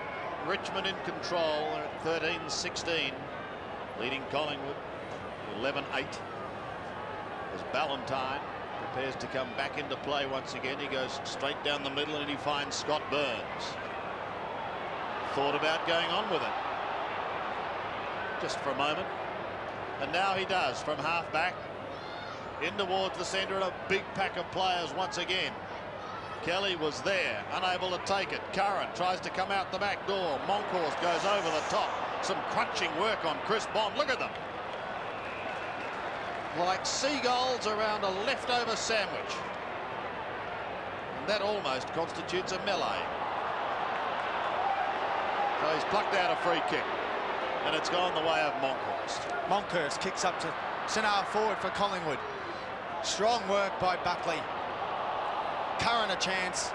Speaker 2: Richmond in control at 13-16, leading Collingwood 11-8 as Ballantyne prepares to come back into play once again. He goes straight down the middle and he finds Scott Burns. Thought about going on with it just for a moment, and now he does from half back in towards the centre, and a big pack of players once again. Kelly was there, unable to take it. Curran tries to come out the back door. Monkhorst goes over the top. Some crunching work on Chris Bond. Look at them. Like seagulls around a leftover sandwich. And that almost constitutes a melee. So he's plucked out a free kick. And it's gone the way of Monkhorst.
Speaker 1: Monkhorst kicks up to centre forward for Collingwood. Strong work by Buckley. Curran a chance.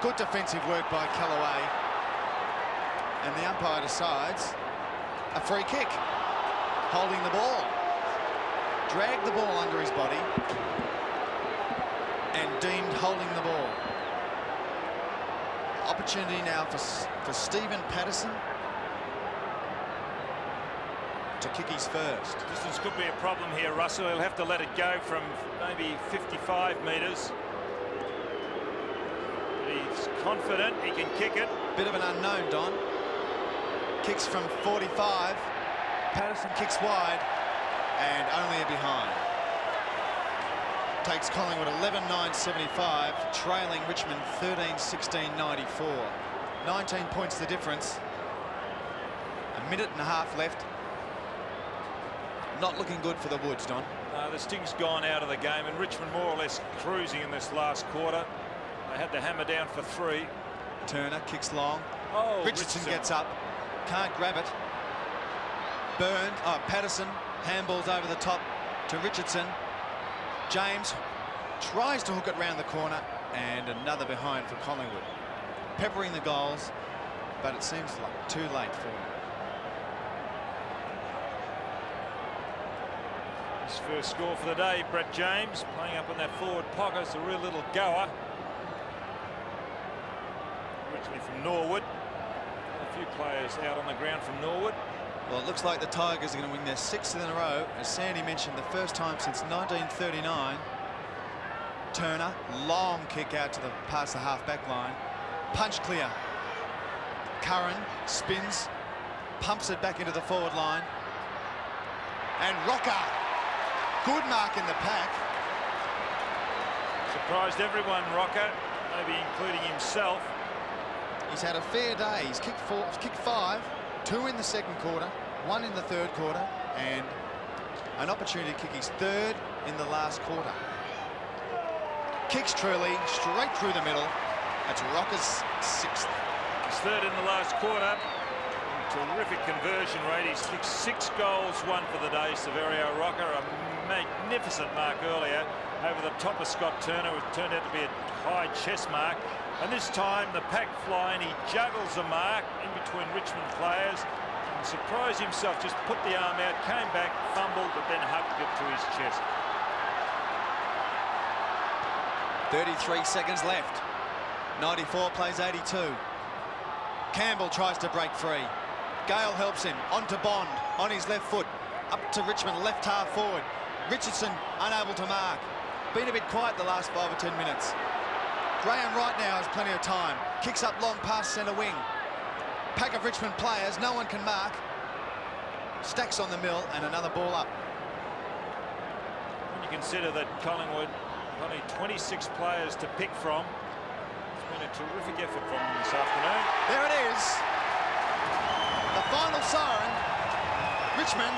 Speaker 1: Good defensive work by Kellaway. And the umpire decides a free kick. Holding the ball. Dragged the ball under his body. And deemed holding the ball. Opportunity now for Stephen Patterson to kick his first.
Speaker 3: Distance could be a problem here, Russell. He'll have to let it go from maybe 55 metres. He's confident he can kick it.
Speaker 1: Bit of an unknown, Don. Kicks from 45. Patterson kicks wide and only a behind. Takes Collingwood 11-9-75, trailing Richmond 13-16-94. 19 points the difference. A minute and a half left. Not looking good for the Woods, Don.
Speaker 3: The sting's gone out of the game, and Richmond more or less cruising in this last quarter. They had the hammer down for 3.
Speaker 1: Turner kicks long.
Speaker 3: Oh,
Speaker 1: Richardson gets up, can't grab it. Patterson handballs over the top to Richardson. James tries to hook it round the corner, and another behind for Collingwood. Peppering the goals, but it seems like too late for them.
Speaker 3: His first score for the day, Brett James, playing up in that forward pocket. It's a real little goer. Originally from Norwood. A few players out on the ground from Norwood.
Speaker 1: Well, it looks like the Tigers are going to win their 6th in a row. As Sandy mentioned, the first time since 1939. Turner, long kick out to the past the half-back line. Punch clear. Curran spins, pumps it back into the forward line. And Rocker, good mark in the pack.
Speaker 3: Surprised everyone, Rocker, maybe including himself.
Speaker 1: He's had a fair day. He's kicked 5, 2 in the second quarter, 1 in the third quarter, and an opportunity to kick his 3rd in the last quarter. Kicks truly straight through the middle. That's Rocker's 6th.
Speaker 3: His 3rd in the last quarter. Terrific conversion rate. He's kicked 6 goals, 1 for the day. Severio Rocker, a magnificent mark earlier over the top of Scott Turner. It turned out to be a high chest mark. And this time the pack fly, and he juggles a mark in between Richmond players and surprised himself, just put the arm out, came back, fumbled, but then hugged it to his chest.
Speaker 1: 33 seconds left. 94 plays 82. Campbell tries to break free. Gale helps him. On to Bond on his left foot. Up to Richmond, left half forward. Richardson unable to mark. Been a bit quiet the last 5 or 10 minutes. Graham right now has plenty of time. Kicks up long past centre wing. Pack of Richmond players, no one can mark. Stacks on the mill, and another ball up.
Speaker 3: When you consider that Collingwood only 26 players to pick from, it's been a terrific effort from them this afternoon.
Speaker 1: There it is. The final siren. Richmond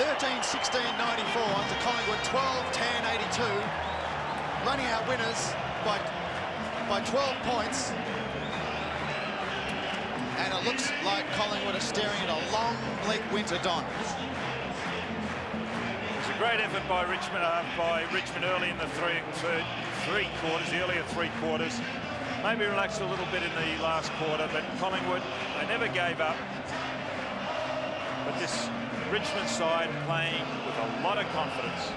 Speaker 1: 13-16-94 to Collingwood 12-10-82. Running out winners by 12 points. And it looks like Collingwood are staring at a long, bleak winter, Don.
Speaker 3: It was a great effort by Richmond early in the three quarters, the earlier 3 quarters. Maybe relaxed a little bit in the last quarter, but Collingwood, they never gave up. But this Richmond side playing with a lot of confidence.